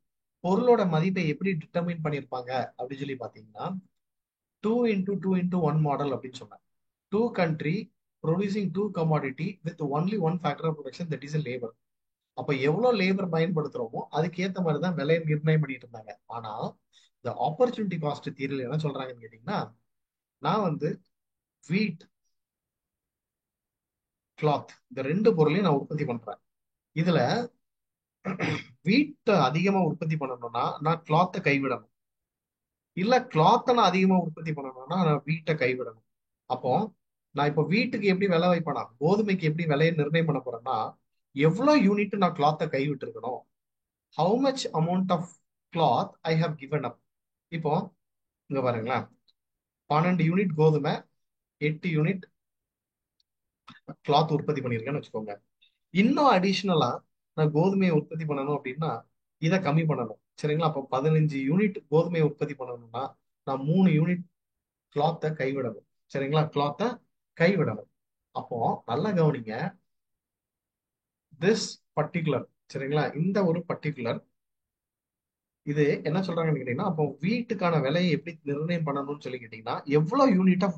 பொருளோட மதிப்பை எப்படி டிட்டர்மைன் பண்ணியிருப்பாங்க அப்படின்னு சொல்லி பாத்தீங்கன்னா, 2x2x1 மாடல் அப்படின்னு சொன்னாங்க. Two country producing two commodity with only one factor of production, that is labour. அப்ப எவ்வளவு லேபர் பயன்படுத்துறோமோ அதுக்கு ஏத்த மாதிரி தான் விலையை நிர்ணயம் பண்ணிட்டு இருந்தாங்க. ஆனா இந்த ஆப்பர்ச்சுனிட்டி காஸ்ட் தியரியில என்ன சொல்றாங்கன்னு கேட்டீங்கன்னா, நான் வந்து வீட், கிளாத் இந்த ரெண்டு பொருளையும் நான் உற்பத்தி பண்றேன். இதுல வீட்டை அதிகமா உற்பத்தி பண்ணணும்னா நான் கிளாத்தை கைவிடணும், இல்ல கிளாத்தை நான் அதிகமா உற்பத்தி பண்ணணும்னா நான் வீட்டை கைவிடணும். அப்போ நான் இப்போ வீட்டுக்கு எப்படி விலை வைப்பேனா, கோதுமைக்கு எப்படி விலையை நிர்ணயம் பண்ண போறேன்னா, எவ்வளவு யூனிட் நான் கிளாத்தை கைவிட்டு இருக்கணும், how much amount of cloth I have given up. இப்போ இங்க பாருங்களேன், 12 யூனிட் கோதுமை, 8 யூனிட் கிளாத் உற்பத்தி பண்ணியிருக்கேன்னு வச்சுக்கோங்க. இன்னும் அடிஷ்னலா நான் கோதுமையை உற்பத்தி பண்ணணும் அப்படின்னா இதை கம்மி பண்ணணும். சரிங்களா? அப்போ 15 யூனிட் கோதுமையை உற்பத்தி பண்ணணும்னா நான் 3 யூனிட் கிளாத்தை கைவிடணும். சரிங்களா? கிளாத்தை கைவிடணும். அப்போ நல்லா கவனிங்க, திஸ் பர்டிகுலர், சரிங்களா, இந்த ஒரு பர்டிகுலர் இது என்ன சொல்றாங்கன்னு கேட்டீங்கன்னா, அப்போ வீட்டுக்கான விலையை எப்படி நிர்ணயம் பண்ணணும்னு சொல்லி கேட்டீங்கன்னா, எவ்வளவு யூனிட் ஆஃப்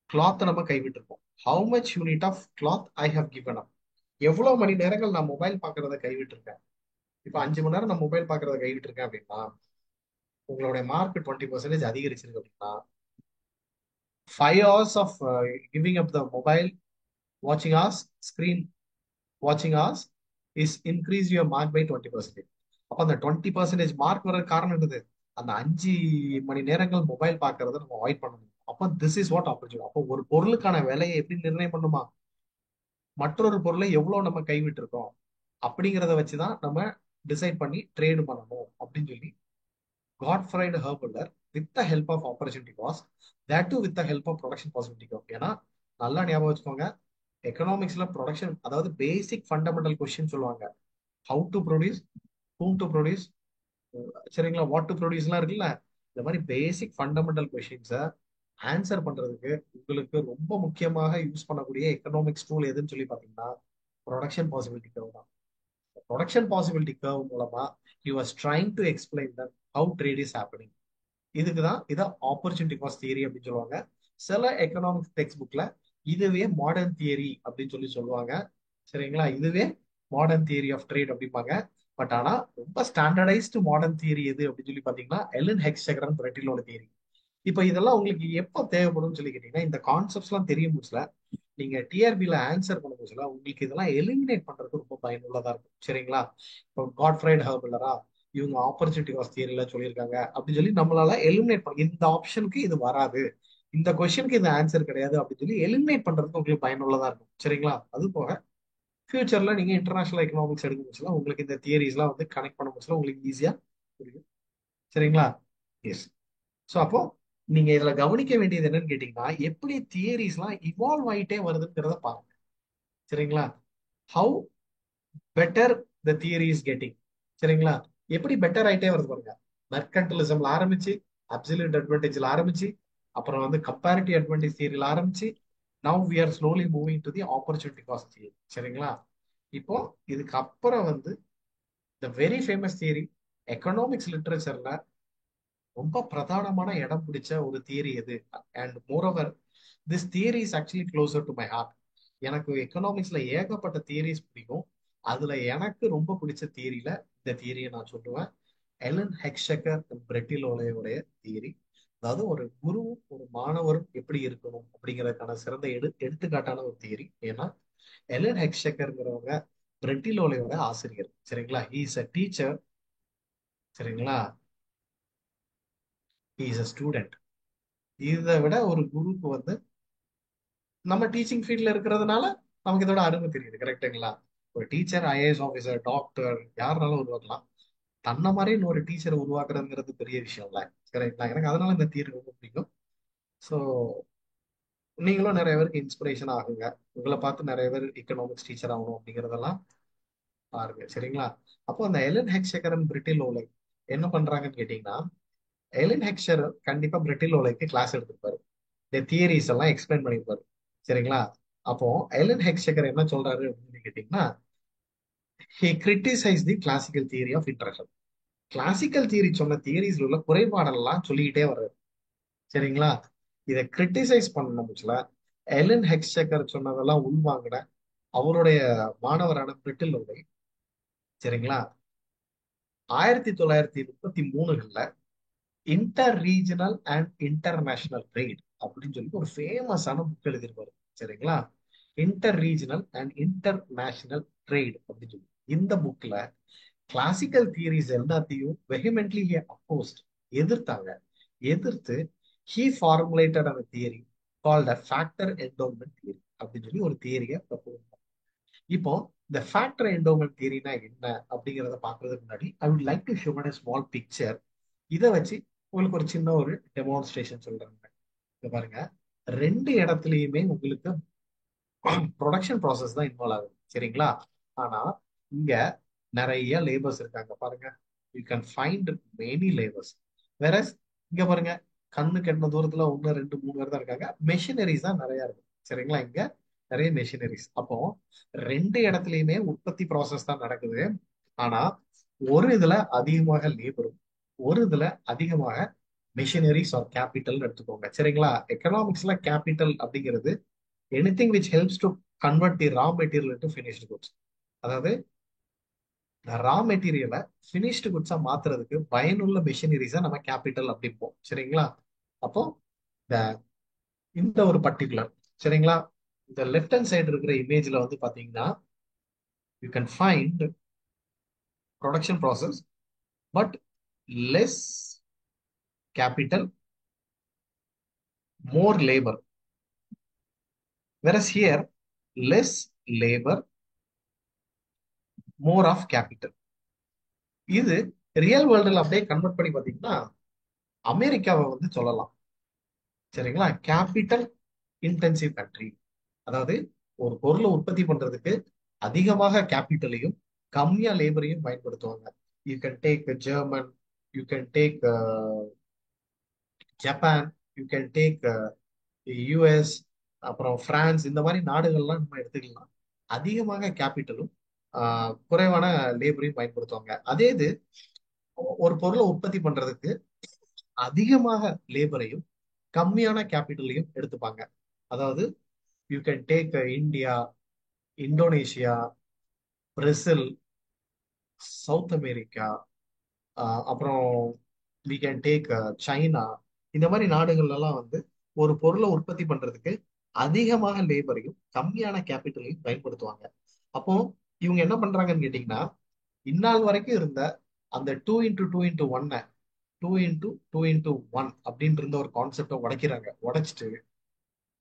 கிளாத் நம்ம கைவிட்டிருக்கோம், how much unit of cloth I have given up. எவ்வளவு மணி நேரங்கள் நான் மொபைல் பாக்குறத கைவிட்டு இருக்கேன். இப்ப 5 மணி நேரம் நான் மொபைல் பாக்குறத கைவிட்டு இருக்கேன் அப்படின்னா உங்களுடைய மார்க் 20% அதிகரிச்சிருக்கு அப்படின்னா, 5 hours of giving up the mobile வாட்சிங் hours, ஸ்கிரீன் வாட்சிங் hours is increase your mark by 20%. அப்ப அந்த 20% மார்க் வர காரணம் என்னது, அந்த 5 மணி நேரங்கள் மொபைல் பார்க்கறத நம்ம அவாய்ட் பண்ணணும். அப்ப திஸ் இஸ் வாட் ஆப்பர்ச்சுனிட்டி. அப்போ ஒரு பொருளுக்கான விலையை எப்படி நிர்ணயம் பண்ணுமா, மற்றொரு பொருளை எவ்வளவு நம்ம கைவிட்டு இருக்கோம் அப்படிங்கிறத வச்சுதான் நம்ம டிசைட் பண்ணி ட்ரேடு பண்ணணும் அப்படின்னு சொல்லி Gottfried Haberler with the help of opportunity cost, that too with the help of production possibility cost. ஏன்னா நல்லா ஞாபகம் வச்சுக்கோங்க, எக்கனாமிக்ஸ்ல ப்ரொடக்ஷன் அதாவது பேசிக் ஃபண்டமெண்டல் கொஸ்டின் சொல்லுவாங்க. How to produce, whom to produce, சரிங்களா, வாட் டு ப்ரொடியூஸ்லாம் இருக்குல்ல. இந்த மாதிரி பேசிக் ஃபண்டமெண்டல் கொஸ்டின்ஸை ஆன்சர் பண்றதுக்கு உங்களுக்கு ரொம்ப முக்கியமாக யூஸ் பண்ணக்கூடிய எக்கனாமிக்ஸ் டூல் எதுன்னு சொல்லி பாத்தீங்கன்னா ப்ரொடக்ஷன் பாசிபிலிட்டி கர்வ் தான். ப்ரொடக்ஷன் பாசிபிலிட்டி கர்வ் மூலமா you was trying to explain that how trade is happening. இதுக்கு தான் இதை ஆப்பர்ச்சுனிட்டி காஸ்ட் தியரி அப்படின்னு சொல்லுவாங்க. சில எக்கனாமிக்ஸ் டெக்ஸ்ட் புக்ல இதுவே மாடர்ன் தியரி அப்படின்னு சொல்லி சொல்லுவாங்க. சரிங்களா? இதுவே மாடர்ன் தியரி ஆஃப் ட்ரேட் அப்படிம்பாங்க. பட் ஆனா ரொம்ப ஸ்டாண்டர்டைஸ்டு மாடர்ன் தியரி எது அப்படின்னு சொல்லி பாத்தீங்கன்னா எலன் ஹெக்ஸ்டெகர் பிரெட்டிலோட தியரி. இப்ப இதெல்லாம் உங்களுக்கு எப்போ தேவைப்படும்னு சொல்லி கேட்டீங்கன்னா, இந்த கான்செப்ட்ஸ் எல்லாம் தெரியும் போச்சுல, நீங்க டிஆர்பில ஆன்சர் பண்ணும் போச்சுல உங்களுக்கு இதெல்லாம் எலிமினேட் பண்றது ரொம்ப பயனுள்ளதா இருக்கும். சரிங்களா? இப்போ காட்ஃப்ரைட் ஹெர்பலரா இவங்க ஆப்பர்ச்சுனிட்டி காஸ்ட் தியரில சொல்லியிருக்காங்க அப்படின்னு சொல்லி நம்மளால எலிமினேட் பண்ண, இந்த ஆப்ஷனுக்கு இது வராது, இந்த கொஸ்டினுக்கு இது ஆன்சர் கிடையாது அப்படின்னு சொல்லி எலிமினேட் பண்றதுக்கு உங்களுக்கு பயனுள்ளதா இருக்கும். சரிங்களா? அது போக ஃபியூச்சர்ல நீங்க இன்டர்நேஷனல் எக்கனாமிக்ஸ் எடுக்கும் போச்சுல உங்களுக்கு இந்த தியரிஸ்லாம் வந்து கனெக்ட் பண்ண போச்சுல உங்களுக்கு ஈஸியா புரியும். சரிங்களா? எஸ். ஸோ அப்போ நீங்க இதுல கவனிக்க வேண்டியது என்னன்னு கேட்டீங்கன்னா, எப்படி தியரிஸ்லாம் இவால்வ் ஆயிட்டே வருதுங்கிறத பாருங்க. சரிங்களா? How better the theory is getting. சரிங்களா? எப்படி பெட்டர் ஆயிட்டே வருது பாருங்க. மெர்கன்டலிசம்ல ஆரம்பிச்சு, அப்சல்யூட் அட்வான்டேஜ்ல ஆரம்பிச்சு, அப்புறம் வந்து கம்பேரிட்டிவ் அட்வான்டேஜ் தியரியில ஆரம்பிச்சு, now we are slowly moving to the opportunity cost theory. சரிங்களா? இப்போ இதுக்கு அப்புறம் வந்து the very famous theory, economics லிட்ரேச்சர்ல ரொம்ப பிரதானமான இடம் பிடிச்ச ஒரு தியரி எது, and moreover this theory is actually closer to my heart. எனக்கு எக்கனாமிக்ஸ்ல ஏகப்பட்ட தியரிஸ் பிடிக்கும். அதுல எனக்கு ரொம்ப பிடிச்ச தியரியில இந்த தியரியை நான் சொல்லுவேன். எலன் ஹெக்ஸ்டெக்கர் பிரெட்டிலோலையோடைய தியரி. அதாவது ஒரு குருவும் ஒரு மாணவரும் எப்படி இருக்கணும் அப்படிங்கிறதுக்கான சிறந்த எடுத்துக்காட்டான ஒரு தியரி. ஏன்னா எலன் ஹெக்ஸ்டெக்கர்ங்கிறவங்க பிரெட்டிலோலையோட ஆசிரியர். சரிங்களா? He is a teacher. சரிங்களா? He is a student. இதை விட ஒரு குருக்கு வந்து நம்ம டீச்சிங் ஃபீல்ட்ல இருக்கிறதுனால நமக்கு இதோட அருமை தெரியுது. கரெக்டுங்களா? ஒரு டீச்சர், ஐஏஎஸ் ஆஃபீஸர், டாக்டர் யாருனாலும் உருவாக்கலாம். தன்னை மாதிரி இன்னொரு டீச்சரை உருவாக்குறதுங்கிறது பெரிய விஷயம்ல. கரெக்டா? எனக்கு அதனால இந்த தியரி ரொம்ப பிடிக்கும். ஸோ நீங்களும் நிறைய பேருக்கு இன்ஸ்பிரேஷன் ஆகுங்க. உங்களை பார்த்து நிறைய பேர் எக்கனாமிக்ஸ் டீச்சர் ஆகணும் அப்படிங்கறதெல்லாம் பாருங்க. சரிங்களா? அப்போ அந்த எலன் ஹெக்ஸ்டெக்கர் பிரிட்டில் ஓலை என்ன பண்றாங்கன்னு கேட்டீங்கன்னா, எலின் ஹெக்ஷர் கண்டிப்பா பிரிட்டில் ஓலைக்கு கிளாஸ் எடுத்திருப்பாரு. இந்த தியரிஸ் எல்லாம் எக்ஸ்பிளைன் பண்ணியிருப்பாரு. சரிங்களா? அப்போ எலின் ஹெக்ஷகர் என்ன சொல்றாரு அப்படின்னு கேட்டீங்கன்னா, he criticized the classical theory of interaction. Classical theory சொன்ன தியரிஸ்ல உள்ள குறைபாடெல்லாம் சொல்லிக்கிட்டே வர்றாரு. சரிங்களா? இதை கிரிட்டிசைஸ் பண்ண எலின் ஹெக்ஷகர் சொன்னதெல்லாம் உள்வாங்கின அவருடைய மாணவரான பிரிட்டில் ஓலை, சரிங்களா, 1933 inter regional and international trade அப்படின்னு சொல்லி ஒரு ஃபேமஸான புக் எழுதியிருப்பாரு. சரிங்களா? Inter regional and international trade அப்படின்னு சொல்லி இந்த புக்ல கிளாசிக்கல் தியரிஸ் எல்லாத்தையும் வெஹிமெண்ட்லி அப்போஸ்ட், எதிர்த்தாங்க. எதிர்த்து he formulated a theory called a factor endowment theory அப்படின்னு சொல்லி ஒரு தியரியை ப்ரப்போஸ். இப்போ இந்த ஃபேக்டர் என்டோமெண்ட் தியரினா என்ன அப்படிங்கிறத பாக்குறதுக்கு முன்னாடி I would like to show a small picture. இதை வச்சு உங்களுக்கு ஒரு சின்ன ஒரு டெமான்ஸ்ட்ரேஷன் சொல்றாங்க. இங்க பாருங்க, ரெண்டு இடத்துலயுமே உங்களுக்கு ப்ரொடக்ஷன் ப்ராசஸ் தான் இன்வால்வ் ஆகுது. சரிங்களா? ஆனா இங்க நிறைய லேபர்ஸ் இருக்காங்க பாருங்க. You can find many labours. வேற இங்க பாருங்க, கண்ணு கெட்டின தூரத்துல ஒன்னு ரெண்டு மூணு பேர் தான் இருக்காங்க. மெஷினரிஸ் தான் நிறைய இருக்கு. சரிங்களா? இங்க நிறைய மெஷினரிஸ். அப்போ ரெண்டு இடத்துலயுமே உற்பத்தி ப்ராசஸ் தான் நடக்குது. ஆனா ஒரு இதுல அதிகமாக லேபரும், ஒரு இதுல அதிகமாக மெஷினரிஸ் ஆர் கேபிட்டல் எடுத்துக்கோங்க. சரிங்களா? எக்கனாமிக்ஸ்ல கேபிட்டல் அப்படிங்கிறது anything which helps to convert the raw material into finished goods. அதாவது ரா மெட்டீரியலை ஃபினிஷ்டு குட்ஸா மாத்துறதுக்கு பயனுள்ள மெஷினரிஸா நம்ம கேபிட்டல் அப்படிப்போம். சரிங்களா? அப்போ இந்த இந்த ஒரு பர்டிகுலர், சரிங்களா, இந்த லெஃப்ட் ஹேண்ட் சைடு இருக்கிற இமேஜ்ல வந்து பாத்தீங்கன்னா you can find production process but less capital, more labour. whereas here less labor, more of capital. இது ரியல் வேர்ல்டுல அப்படியே கன்வெர்ட் பண்ணி பாத்தீங்கன்னா அமெரிக்காவை வந்து சொல்லலாம். சரிங்களா? Capital intensive country. அதாவது ஒரு பொருளை உற்பத்தி பண்றதுக்கு அதிகமாக கேபிட்டலையும் கம்மியா லேபரையும் பயன்படுத்துவாங்க. You can take German, you can take Japan, you can take US, அப்புறம் பிரான்ஸ். இந்த மாதிரி நாடுகள்லாம் நம்ம எடுத்துக்கலாம். அதிகமாக கேபிட்டலும் குறைவான லேபரையும் பயன்படுத்துவாங்க. அதே இது ஒரு பொருளை உற்பத்தி பண்றதுக்கு அதிகமாக லேபரையும் கம்மியான கேபிட்டலையும் எடுத்துப்பாங்க. அதாவது you can take India, Indonesia, Brazil, south America, அப்புறம் வி கேன் டேக் சைனா. இந்த மாதிரி நாடுகள்ல எல்லாம் வந்து ஒரு பொருளை உற்பத்தி பண்றதுக்கு அதிகமாக லேபரையும் கம்மியான கேபிட்டலையும் பயன்படுத்துவாங்க. அப்போ இவங்க என்ன பண்றாங்கன்னு கேட்டீங்கன்னா, இந்நாள் வரைக்கும் இருந்த அந்த 2x2x1 2x2x1 அப்படின்னு இருந்த ஒரு கான்செப்டை உடைக்கிறாங்க. உடைச்சிட்டு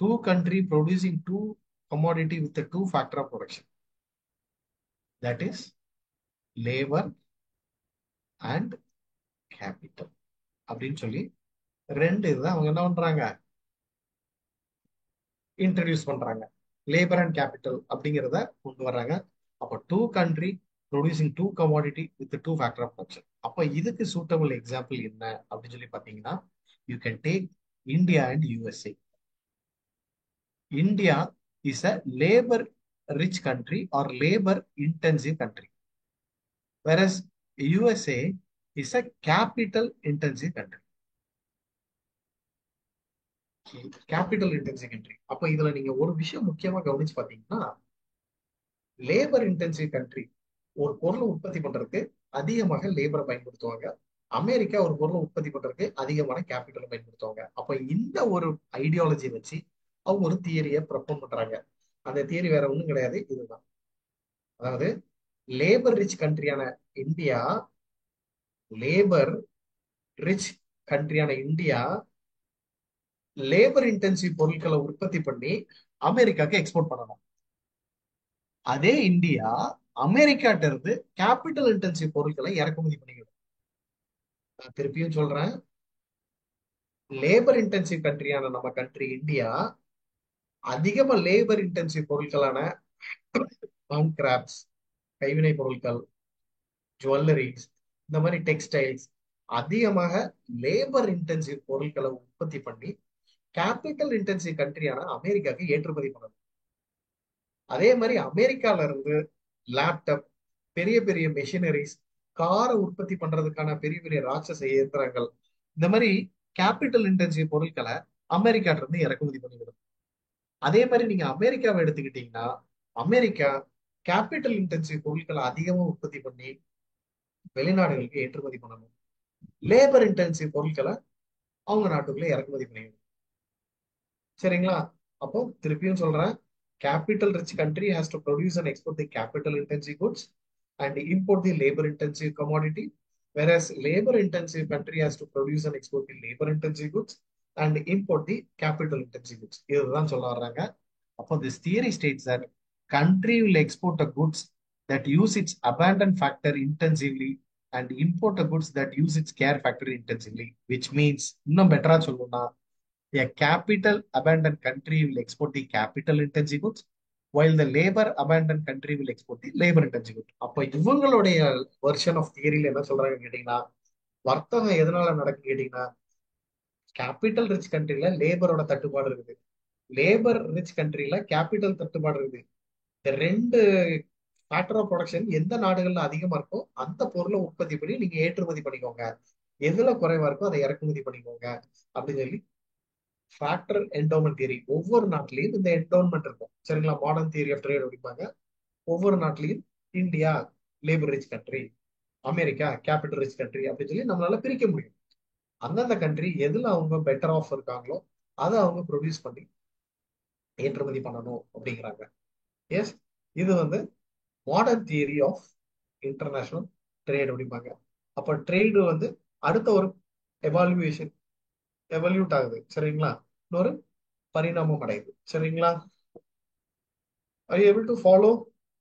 two country producing two commodity with a two factor of production, that is labor and capital அப்படின்னு சொல்லி ரெண்டு இதுதான் அவங்க என்ன பண்றாங்க, இன்ட்ரடியூஸ் பண்றாங்க. லேபர் அண்ட் கேபிட்டல் அப்படிங்கிறத கொண்டு வர்றாங்க. அப்போ two country producing two commodity with two factor of production. அப்போ இதுக்கு சூட்டபிள் எக்ஸாம்பிள் என்ன அப்படின்னு சொல்லி பார்த்தீங்கன்னா, you can take India and USA. India is a labour rich country or labour intensive country, whereas USA is a capital intensive country. Capital intensive country. அப்ப இதுல நீங்க ஒரு விஷயம் முக்கியமா கவனிச்சு பாத்தீங்கன்னா, லேபர் இன்டென்சிவ் கண்ட்ரி ஒரு பொருளை உற்பத்தி பண்றதுக்கு அதிகமாக லேபரை பயன்படுத்துவாங்க. அமெரிக்கா ஒரு பொருளை உற்பத்தி பண்றதுக்கு அதிகமான கேபிட்டலை பயன்படுத்துவாங்க. அப்ப இந்த ஒரு ஐடியாலஜி வச்சு அவங்க ஒரு தியரியை ப்ரப்போஸ் பண்றாங்க. அந்த தியரி வேற ஒண்ணும் கிடையாது, இதுதான். அதாவது லேபர் ரிச் கண்ட்ரியான இந்தியா, லேபர் ரிச் கண்ட்ரியான இந்தியா லேபர் இன்டென்சிவ் பொருட்களை உற்பத்தி பண்ணி அமெரிக்காக்கு எக்ஸ்போர்ட் பண்ணணும். அதே இந்தியா அமெரிக்காட்ட இருந்து கேபிட்டல் இன்டென்சிவ் பொருட்களை இறக்குமதி பண்ணிக்கணும். நான் திருப்பியும் சொல்றேன், லேபர் இன்டென்சிவ் கண்ட்ரியான நம்ம கண்ட்ரி இந்தியா அதிகமா லேபர் இன்டென்சிவ் பொருட்களான ஹேண்ட் கிராப்ட்ஸ், கைவினை பொருட்கள், ஜுவல்லரிஸ், இந்த மாதிரி டெக்ஸ்டைல்ஸ், அதிகமாக லேபர் இன்டென்சிவ் பொருட்களை உற்பத்தி பண்ணி கேபிட்டல் இன்டென்சிவ் கண்ட்ரியான அமெரிக்காவுக்கு ஏற்றுமதி பண்ணணும். அதே மாதிரி அமெரிக்கால இருந்து லேப்டாப், பெரிய பெரிய மெஷினரிஸ், காரை உற்பத்தி பண்றதுக்கான பெரிய பெரிய ராட்சச இயந்திரங்கள், இந்த மாதிரி கேபிட்டல் இன்டென்சிவ் பொருட்களை அமெரிக்கால இருந்து இறக்குமதி பண்ணிவிடும். அதே மாதிரி நீங்க அமெரிக்காவை எடுத்துக்கிட்டீங்கன்னா, அமெரிக்கா கேபிட்டல் இன்டென்சிவ் பொருட்களை அதிகமா உற்பத்தி பண்ணி வெளிநாடுகளுக்கு ஏற்றுமதி பண்ணணும். லேபர் இன்டென்சிவ் பொருட்களை அவங்க நாட்டுக்குள்ள இறக்குமதி பண்ணிவிடும். சரிங்களா? அப்போ திருப்பியும் சொல்றேன், capital rich country has to produce and export the capital intensive goods and import the labour intensive commodity, whereas labor intensive country has to produce and export the labor intensive goods and import the capital intensive goods. இதுதான் சொல்ல வர்றாங்க. அப்போ this theory states that country will export the goods that use its abandon factor intensively and import the goods that use its care factor intensively, which means இன்னும் பெட்டரா சொல்லணும்னா a capital abandoned country will export the capital intensive goods while the labor abandoned country will export the labor intensive goods. அப்போ இவங்களுடைய version of தியரியில என்ன சொல்றாங்கன்னு கேட்டீங்கன்னா, வர்த்தகம் எதனால நடக்குன்னு கேட்டீங்கன்னா, கேபிட்டல் ரிச் கண்ட்ரில லேபரோட தட்டுப்பாடு இருக்குது, லேபர் ரிச் கண்ட்ரில கேபிட்டல் தட்டுப்பாடு இருக்குது. இந்த ரெண்டு ஃபேக்டர் ஆஃப் ப்ரொடக்ஷன் எந்த நாடுகள்ல அதிகமா இருக்கோ அந்த பொருளை உற்பத்தி பண்ணி நீங்க ஏற்றுமதி பண்ணிக்கோங்க, எதுல குறைவா இருக்கோ அதை இறக்குமதி பண்ணிக்கோங்க அப்படின்னு சொல்லி ஃபேக்டர் என்டோமெண்ட் தியரி. ஒவ்வொரு நாட்டிலையும் இந்த என்டோன்மெண்ட் இருக்கும். சரிங்களா? மாடர்ன் தியரி ஆஃப் ட்ரேட் அப்படிம்பாங்க. ஒவ்வொரு நாட்டிலையும் India labour rich country, America capital rich country அப்படின்னு சொல்லி நம்மளால பிரிக்க முடியும். அந்தந்த கண்ட்ரி எதுல அவங்க பெட்டர் ஆஃப் இருக்காங்களோ அதை அவங்க ப்ரொடியூஸ் பண்ணி ஏற்றுமதி பண்ணணும் அப்படிங்கிறாங்க. எஸ், இது வந்து modern theory of international trade அப்படிம்பாங்க. அப்ப ட்ரேடு வந்து அடுத்த ஒரு எவால்யூவேஷன் எவல்யூட் ஆகுது. சரிங்களா? இன்னொரு பரிணாமம் அடையுது. சரிங்களா? are you able to follow?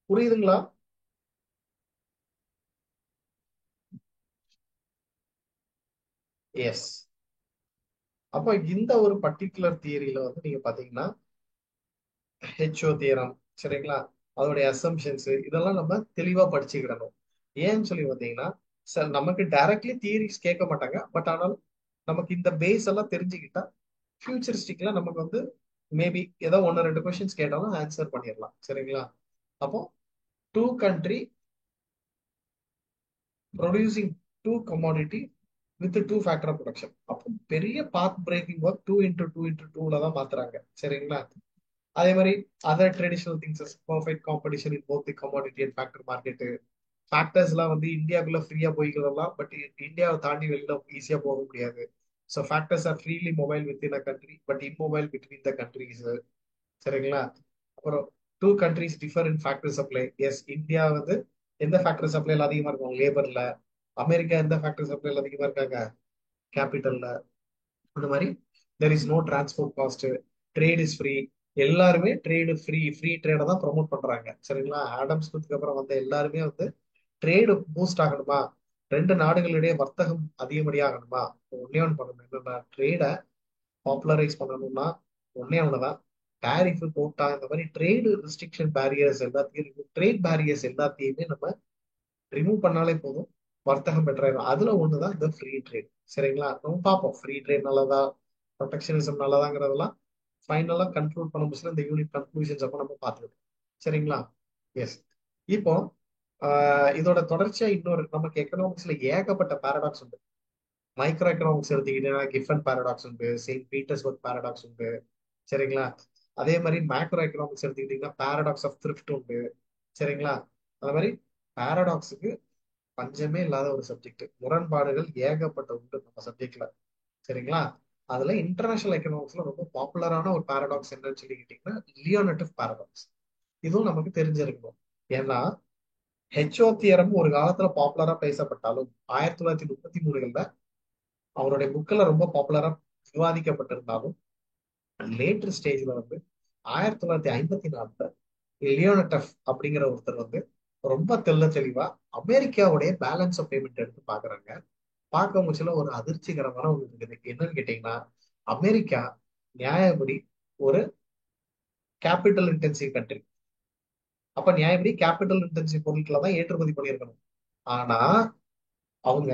புரியுதுங்களா? எஸ். அப்ப இந்த ஒரு பர்டிகுலர் தியரியில வந்து நீங்க பாத்தீங்கன்னா ஹெச்ஓ தியரம், சரிங்களா, அதோடைய அசம்ஷன்ஸ் இதெல்லாம் நம்ம தெளிவா படிச்சுக்கிடணும். ஏன்னு சொல்லி பார்த்தீங்கன்னா, சார் நமக்கு டைரக்ட்லி தியரிஸ் கேட்க மாட்டாங்க, பட் ஆனாலும் நமக்கு இந்த பேஸ் எல்லாம் தெரிஞ்சுக்கிட்டா ஃபியூச்சரிஸ்டிக்ல நமக்கு வந்து மேபி ஏதோ ஒன்னு ரெண்டு கொஸ்டின்ஸ் கேட்டாலும் ஆன்சர் பண்ணிடலாம். சரிங்களா? அப்போ two country producing two commodity with two factor of production, அப்போ பெரிய பாத் பிரேக்கிங் ஒர்க் 2x2x2 தான் மாத்துறாங்க. சரிங்களா? அதே மாதிரி other traditional things, perfect competition in both the commodity and factor market. Factors எல்லாம் வந்து இந்தியாவுக்குள்ள ஃப்ரீயா போய்க்கலாம், பட் இந்தியாவை தாண்டி வெளியில ஈஸியா போக முடியாது. So factors are freely mobile with in a country but immobile between the countries. சரிங்களா? அப்புறம் two countries differ in factor supply. Yes, India வந்து எந்த ஃபேக்டர் சப்ளைல அதிகமா இருக்கும்? லேபர்ல. அமெரிக்கா எந்த ஃபேக்டர் சப்ளைல அதிகமா இருக்காங்க? கேபிட்டல்ல. அந்த மாதிரி there is no transport cost, trade is free. எல்லாருமே ட்ரேடு ஃப்ரீ, ஃப்ரீ ட்ரேட தான் ப்ரமோட் பண்றாங்க. சரிங்களா? ஆடம் ஸ்மித்துக்கு அப்புறம் வந்த எல்லாருமே வந்து ட்ரேடு பூஸ்ட் ஆகணுமா, ரெண்டு நாடுகளிடையே வர்த்தகம் அதிகப்படியாகணுமா, ஒன்னே ஒன்று பண்ணணும். என்னன்னா ட்ரேட பாப்புலரைஸ் பண்ணணும்னா ஒன்னே ஒண்ணுதான், டாரிஃப் கோட்டா இந்த மாதிரி ட்ரேடு ரெஸ்ட்ரிக்ஷன் பேரியர்ஸ் எல்லாத்தையும், ட்ரேட் பேரியர்ஸ் எல்லாத்தையுமே நம்ம ரிமூவ் பண்ணாலே போதும், வர்த்தகம் பெற்றாயிரும். அதுல ஒண்ணுதான் இந்த ஃப்ரீ ட்ரேட். சரிங்களா? நம்ம பார்ப்போம் ஃப்ரீ ட்ரேட் நல்லதா, ப்ரொடெக்ஷனிசம் நல்லதாங்கிறதெல்லாம் ஃபைனலா கன்க்ளூட் பண்ண முடியல. இந்த யூனிட் கன்க்ளூஷன்ஸ் அப்போ நம்ம பார்த்துருக்கோம். சரிங்களா? எஸ். இப்போ இதோட தொடர்ச்சியா இன்னொரு நமக்கு எக்கனாமிக்ஸ்ல ஏகப்பட்ட பாரடாக்ஸ் உண்டு. மைக்ரோ எக்கனாமிக்ஸ் எடுத்துக்கிட்டீங்கன்னா கிஃபன் பாரடாக்ஸ் உண்டு, செயின்ட் பீட்டர்ஸ்பர்க் பாரடாக்ஸ் உண்டு. சரிங்களா? அதே மாதிரி மேக்ரோ எக்கனாமிக்ஸ் எடுத்துக்கிட்டீங்கன்னா பாரடாக்ஸ் ஆஃப் த்ரிஃப்ட் உண்டு. சரிங்களா? அது மாதிரி பாரடாக்ஸுக்கு பஞ்சமே இல்லாத ஒரு சப்ஜெக்ட், முரண்பாடுகள் ஏகப்பட்ட உண்டு நம்ம சப்ஜெக்ட்ல. சரிங்களா? அதுல இன்டர்நேஷனல் எக்கனாமிக்ஸ்ல ரொம்ப பாப்புலரான ஒரு பாரடாக்ஸ் என்னன்னு சொல்லிக்கிட்டீங்கன்னா லியோனட்டிவ் பாரடாக்ஸ். இதுவும் நமக்கு தெரிஞ்சிருக்கணும். ஏன்னா ஹெச்ஓ தியரம் ஒரு காலத்துல பாப்புலரா பேசப்பட்டாலும் 1933 அவருடைய புக்கில் ரொம்ப பாப்புலரா விவாதிக்கப்பட்டிருந்தாலும் லேட்டர் ஸ்டேஜ்ல வந்து 1954 லியோனட்டப் அப்படிங்கிற ஒருத்தர் வந்து ரொம்ப தெள்ள தெளிவா அமெரிக்காவுடைய பேலன்ஸ் ஆஃப் பேமெண்ட் எடுத்து பாக்குறாங்க. பார்க்க முச்சுல ஒரு அதிர்ச்சிகரமான ஒண்ணு இருக்குது. என்னன்னு கேட்டீங்கன்னா, அமெரிக்கா நியாயப்படி ஒரு கேபிட்டல் இன்டென்சிவ் கண்ட்ரி. அப்ப நியாயப்படி கேபிட்டல் இன்டென்சிவ் பொருட்களை தான் ஏற்றுமதி பண்ணியிருக்கணும். ஆனா அவங்க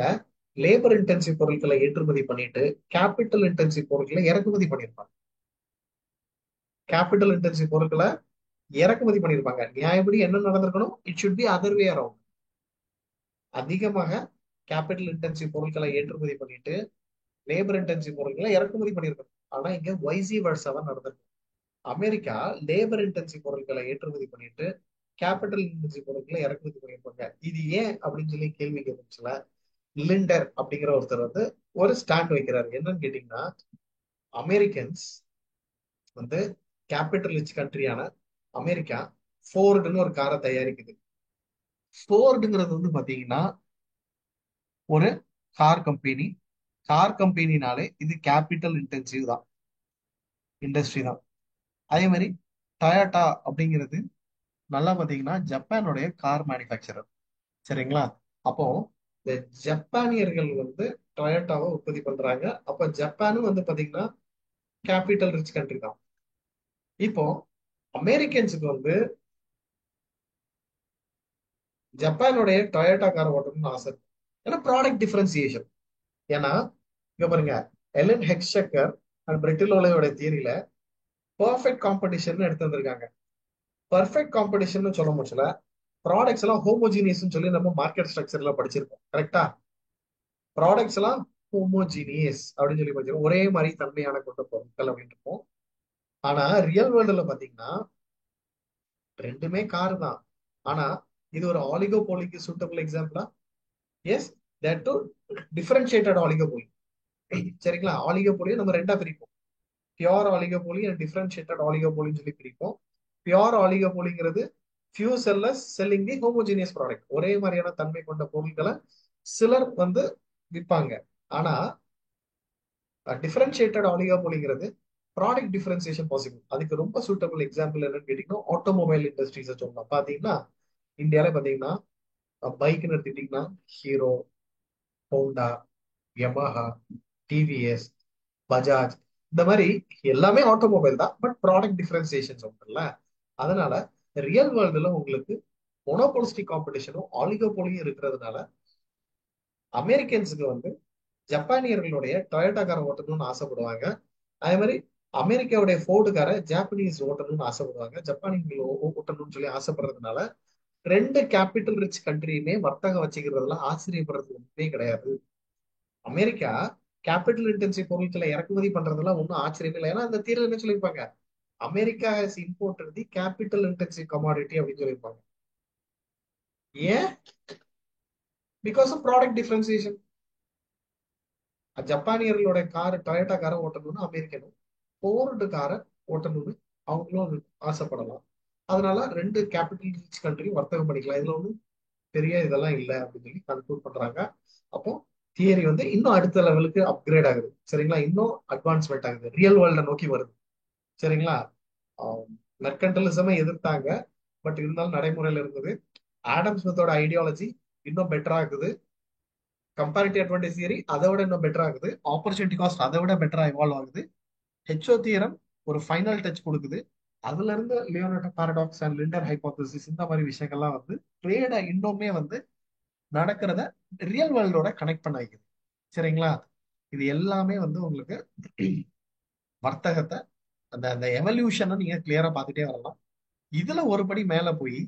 லேபர் இன்டென்சிவ் பொருட்களை ஏற்றுமதி பண்ணிட்டு கேபிட்டல் இன்டென்சிவ் பொருட்களை இறக்குமதி பண்ணியிருப்பாங்க. கேபிட்டல் இன்டென்சிவ் பொருட்களை இறக்குமதி பண்ணியிருப்பாங்க. நியாயப்படி என்ன நடந்திருக்கணும்? It should be other way around. அதிகமாக கேபிட்டல் இன்டென்சிவ் பொருட்களை ஏற்றுமதி பண்ணிட்டு லேபர் இன்டென்சிவ் பொருட்களை இறக்குமதி பண்ணியிருக்கணும். ஆனா இங்க வைசி வர்சாவா நடந்திருக்கு. அமெரிக்கா லேபர் இன்டென்சிவ் பொருட்களை ஏற்றுமதி பண்ணிட்டு கேபிட்டல் இன்டென்சிவ் பொருட்களை இறக்குமதி பண்ணியிருப்பாங்க. இது ஏன் அப்படின்னு சொல்லி கேள்வி கேட்குச்சுல, லிண்டர் அப்படிங்கிற ஒருத்தர் வந்து ஒரு ஸ்டாண்ட் வைக்கிறாரு. என்னன்னு கேட்டீங்கன்னா, அமெரிக்கன்ஸ் வந்து கேபிட்டல் ரிச் கண்ட்ரியான அமெரிக்கா ஃபோர்டுன்னு ஒரு காரை தயாரிக்குது. ஃபோர்டுங்கிறது வந்து பாத்தீங்கன்னா ஒரு கார் கம்பெனி. கார் கம்பெனினாலே இது கேபிட்டல் இன்டென்சிவ் தான், இண்டஸ்ட்ரி தான். அதே மாதிரி டொயோட்டா அப்படிங்கிறது நல்லா பாத்தீங்கன்னா ஜப்பானுடைய கார் மேனுஃபேக்சரர். சரிங்களா? அப்போ இந்த ஜப்பானியர்கள் வந்து டொயோட்டாவை உற்பத்தி பண்றாங்க. அப்ப ஜப்பானும் வந்து பாத்தீங்கன்னா கேபிட்டல் ரிச் கண்ட்ரி தான். இப்போ அமெரிக்கன்ஸுக்கு வந்து ஜப்பானுடைய டொயோட்டா கார் ஓட்டணும்னு ஆசை இருக்கு. ஏன்னா ப்ராடக்ட் டிஃபரன்சியேஷன். ஏன்னா இங்க பாருங்க, எலன் ஹெக்ஸ்சக்கர் அண்ட் பிரெட்டிலோலையோட தியரியில பர்ஃபெக்ட் காம்படிஷன் எடுத்து வந்திருக்காங்க. பர்ஃபெக்ட் காம்படிஷன் சொல்ல முடியல, ப்ராடக்ட்ஸ் எல்லாம் ஹோமோஜீனியஸ் சொல்லி நம்ம மார்க்கெட் ஸ்ட்ரக்சர்ல படிச்சிருக்கோம். கரெக்டா? ப்ராடக்ட்ஸ் எல்லாம் ஹோமோஜீனியஸ் அப்படின்னு சொல்லி படிச்சிருக்கோம், ஒரே மாதிரி தன்மையான கொண்ட பொருட்கள் அப்படின்னு இருக்கும். ஆனா ரியல் வேர்ல்டுல பாத்தீங்கன்னா ரெண்டுமே கார் தான். ஆனா இது ஒரு ஆலிகோபோலிக்கு சூட்டபிள் எக்ஸாம்பிளா? Yes, that too differentiated oligopoly. சரிங்களா? ஆலிகோபோலியை நம்ம ரெண்டா பிரிப்போம். பியோர் ஆலிகோபோலி அண்ட் டிஃபரன்ஷியேட்டட் ஆலிகோபோலின்னு சொல்லி பிரிப்போம். பியோர் ஆலிகோபோலிங்கிறது few sellers selling the homogeneous product. ஒரே மாதிரியான தன்மை கொண்ட பொருட்களை சிலர் வந்து விற்பாங்க. ஆனா டிஃபரன்ஷியேட்டட் ஆலிகோபோலிங்கிறது ப்ராடக்ட் டிஃபரன்சியேஷன் பாசிபிள். அதுக்கு ரொம்ப சூட்டபிள் எக்ஸாம்பிள் என்னன்னு கேட்டீங்கன்னா ஆட்டோமொபைல் இண்டஸ்ட்ரீஸ் சொல்லலாம். பாத்தீங்கன்னா இந்தியாவில பாத்தீங்கன்னா பைக்னு எடுத்துக்கிட்டீங்கன்னா hero, Honda, Yamaha, TVS, Bajaj, இந்த மாதிரி எல்லாமே ஆட்டோமொபைல் தான். பட் ப்ராடக்ட் டிஃபரன்சியேஷன் சொல்றேன்ல, அதனால ரியல் வேர்ல்டுல உங்களுக்கு மொனோபோலிஸ்டிக் காம்படிஷனும் ஆலிகோபோலியும் இருக்கிறதுனால அமெரிக்கன்ஸுக்கு வந்து ஜப்பானியர்களுடைய டொயோட்டா காரை ஓட்டணும்னு ஆசைப்படுவாங்க. அதே மாதிரி அமெரிக்காவுடைய ஃபோர்டு காரை ஜாப்பனீஸ் ஓட்டணும்னு ஆசைப்படுவாங்க. ஜப்பானியர்கள் ஓட்டணும்னு சொல்லி ஆசைப்படுறதுனால ரெண்டு கேபிட்டல் ரிச் கண்ட்ரியுமே வர்த்தகம் வச்சுக்கிறதுல ஆச்சரியப்படுறது ஒன்றுமே கிடையாது. அமெரிக்கா கேபிட்டல் இன்டென்சிவ் பொருட்களை இறக்குமதி பண்றதுலாம் ஒன்றும் ஆச்சரியமே இல்லை. ஏன்னா அந்த தீர்வு என்ன சொல்லியிருப்பாங்க? America has imported the capital intensive commodity அப்படின்னு சொல்லியிருப்பாங்க. ஏன்? Because of product differentiation. ஜப்பானியர்களோட கார் டொயோட்டா காரை ஓட்டணும்னு அமெரிக்கனும், போர்டு காரை ஓட்டணும்னு அவங்களும் ஆசைப்படலாம். அதனால ரெண்டு கேபிட்டல் ரிச் கண்ட்ரி வர்த்தகம் பண்ணிக்கலாம். இதுல ஒன்றும் பெரிய இதெல்லாம் இல்லை அப்படின்னு சொல்லி கன்க்ளூட் பண்றாங்க. அப்போ தியரி வந்து இன்னும் அடுத்த லெவலுக்கு அப்கிரேட் ஆகுது. சரிங்களா? இன்னும் அட்வான்ஸ்மெண்ட் ஆகுது, ரியல் வேர்ல்ட நோக்கி வருது. சரிங்களா? மெர்கண்டலிசமே எதிர்த்தாங்க, பட் இருந்தாலும் நடைமுறையில இருந்தது. ஆடம் ஸ்மித்தோட ஐடியாலஜி இன்னும் பெட்டரா இருக்குது. கம்பேரிட்டிவ் அட்வான்டேஜ் தியரி அதை விட இன்னும் பெட்டரா ஆகுது. ஆப்பர்ச்சுனிட்டி காஸ்ட் அதை விட பெட்டரா இவால்வ் ஆகுது. ஹெச்ஓ தியரம் ஒரு ஃபைனல் டச் கொடுக்குது. அதுல இருந்து Leonardo paradox and Linder hypothesis இந்த மாதிரி விஷயங்கள்லாம் வந்து ட்ரேட இன்னுமே வந்து நடக்கிறத ரியல் வேர்ல்டோட கனெக்ட் பண்ண வைக்குது. சரிங்களா? இது எல்லாமே வந்து உங்களுக்கு வர்த்தகத்தை அந்த அந்த எவல்யூஷனை நீங்க கிளியரா பார்த்துட்டே வரலாம். இதுல ஒரு படி மேல போய்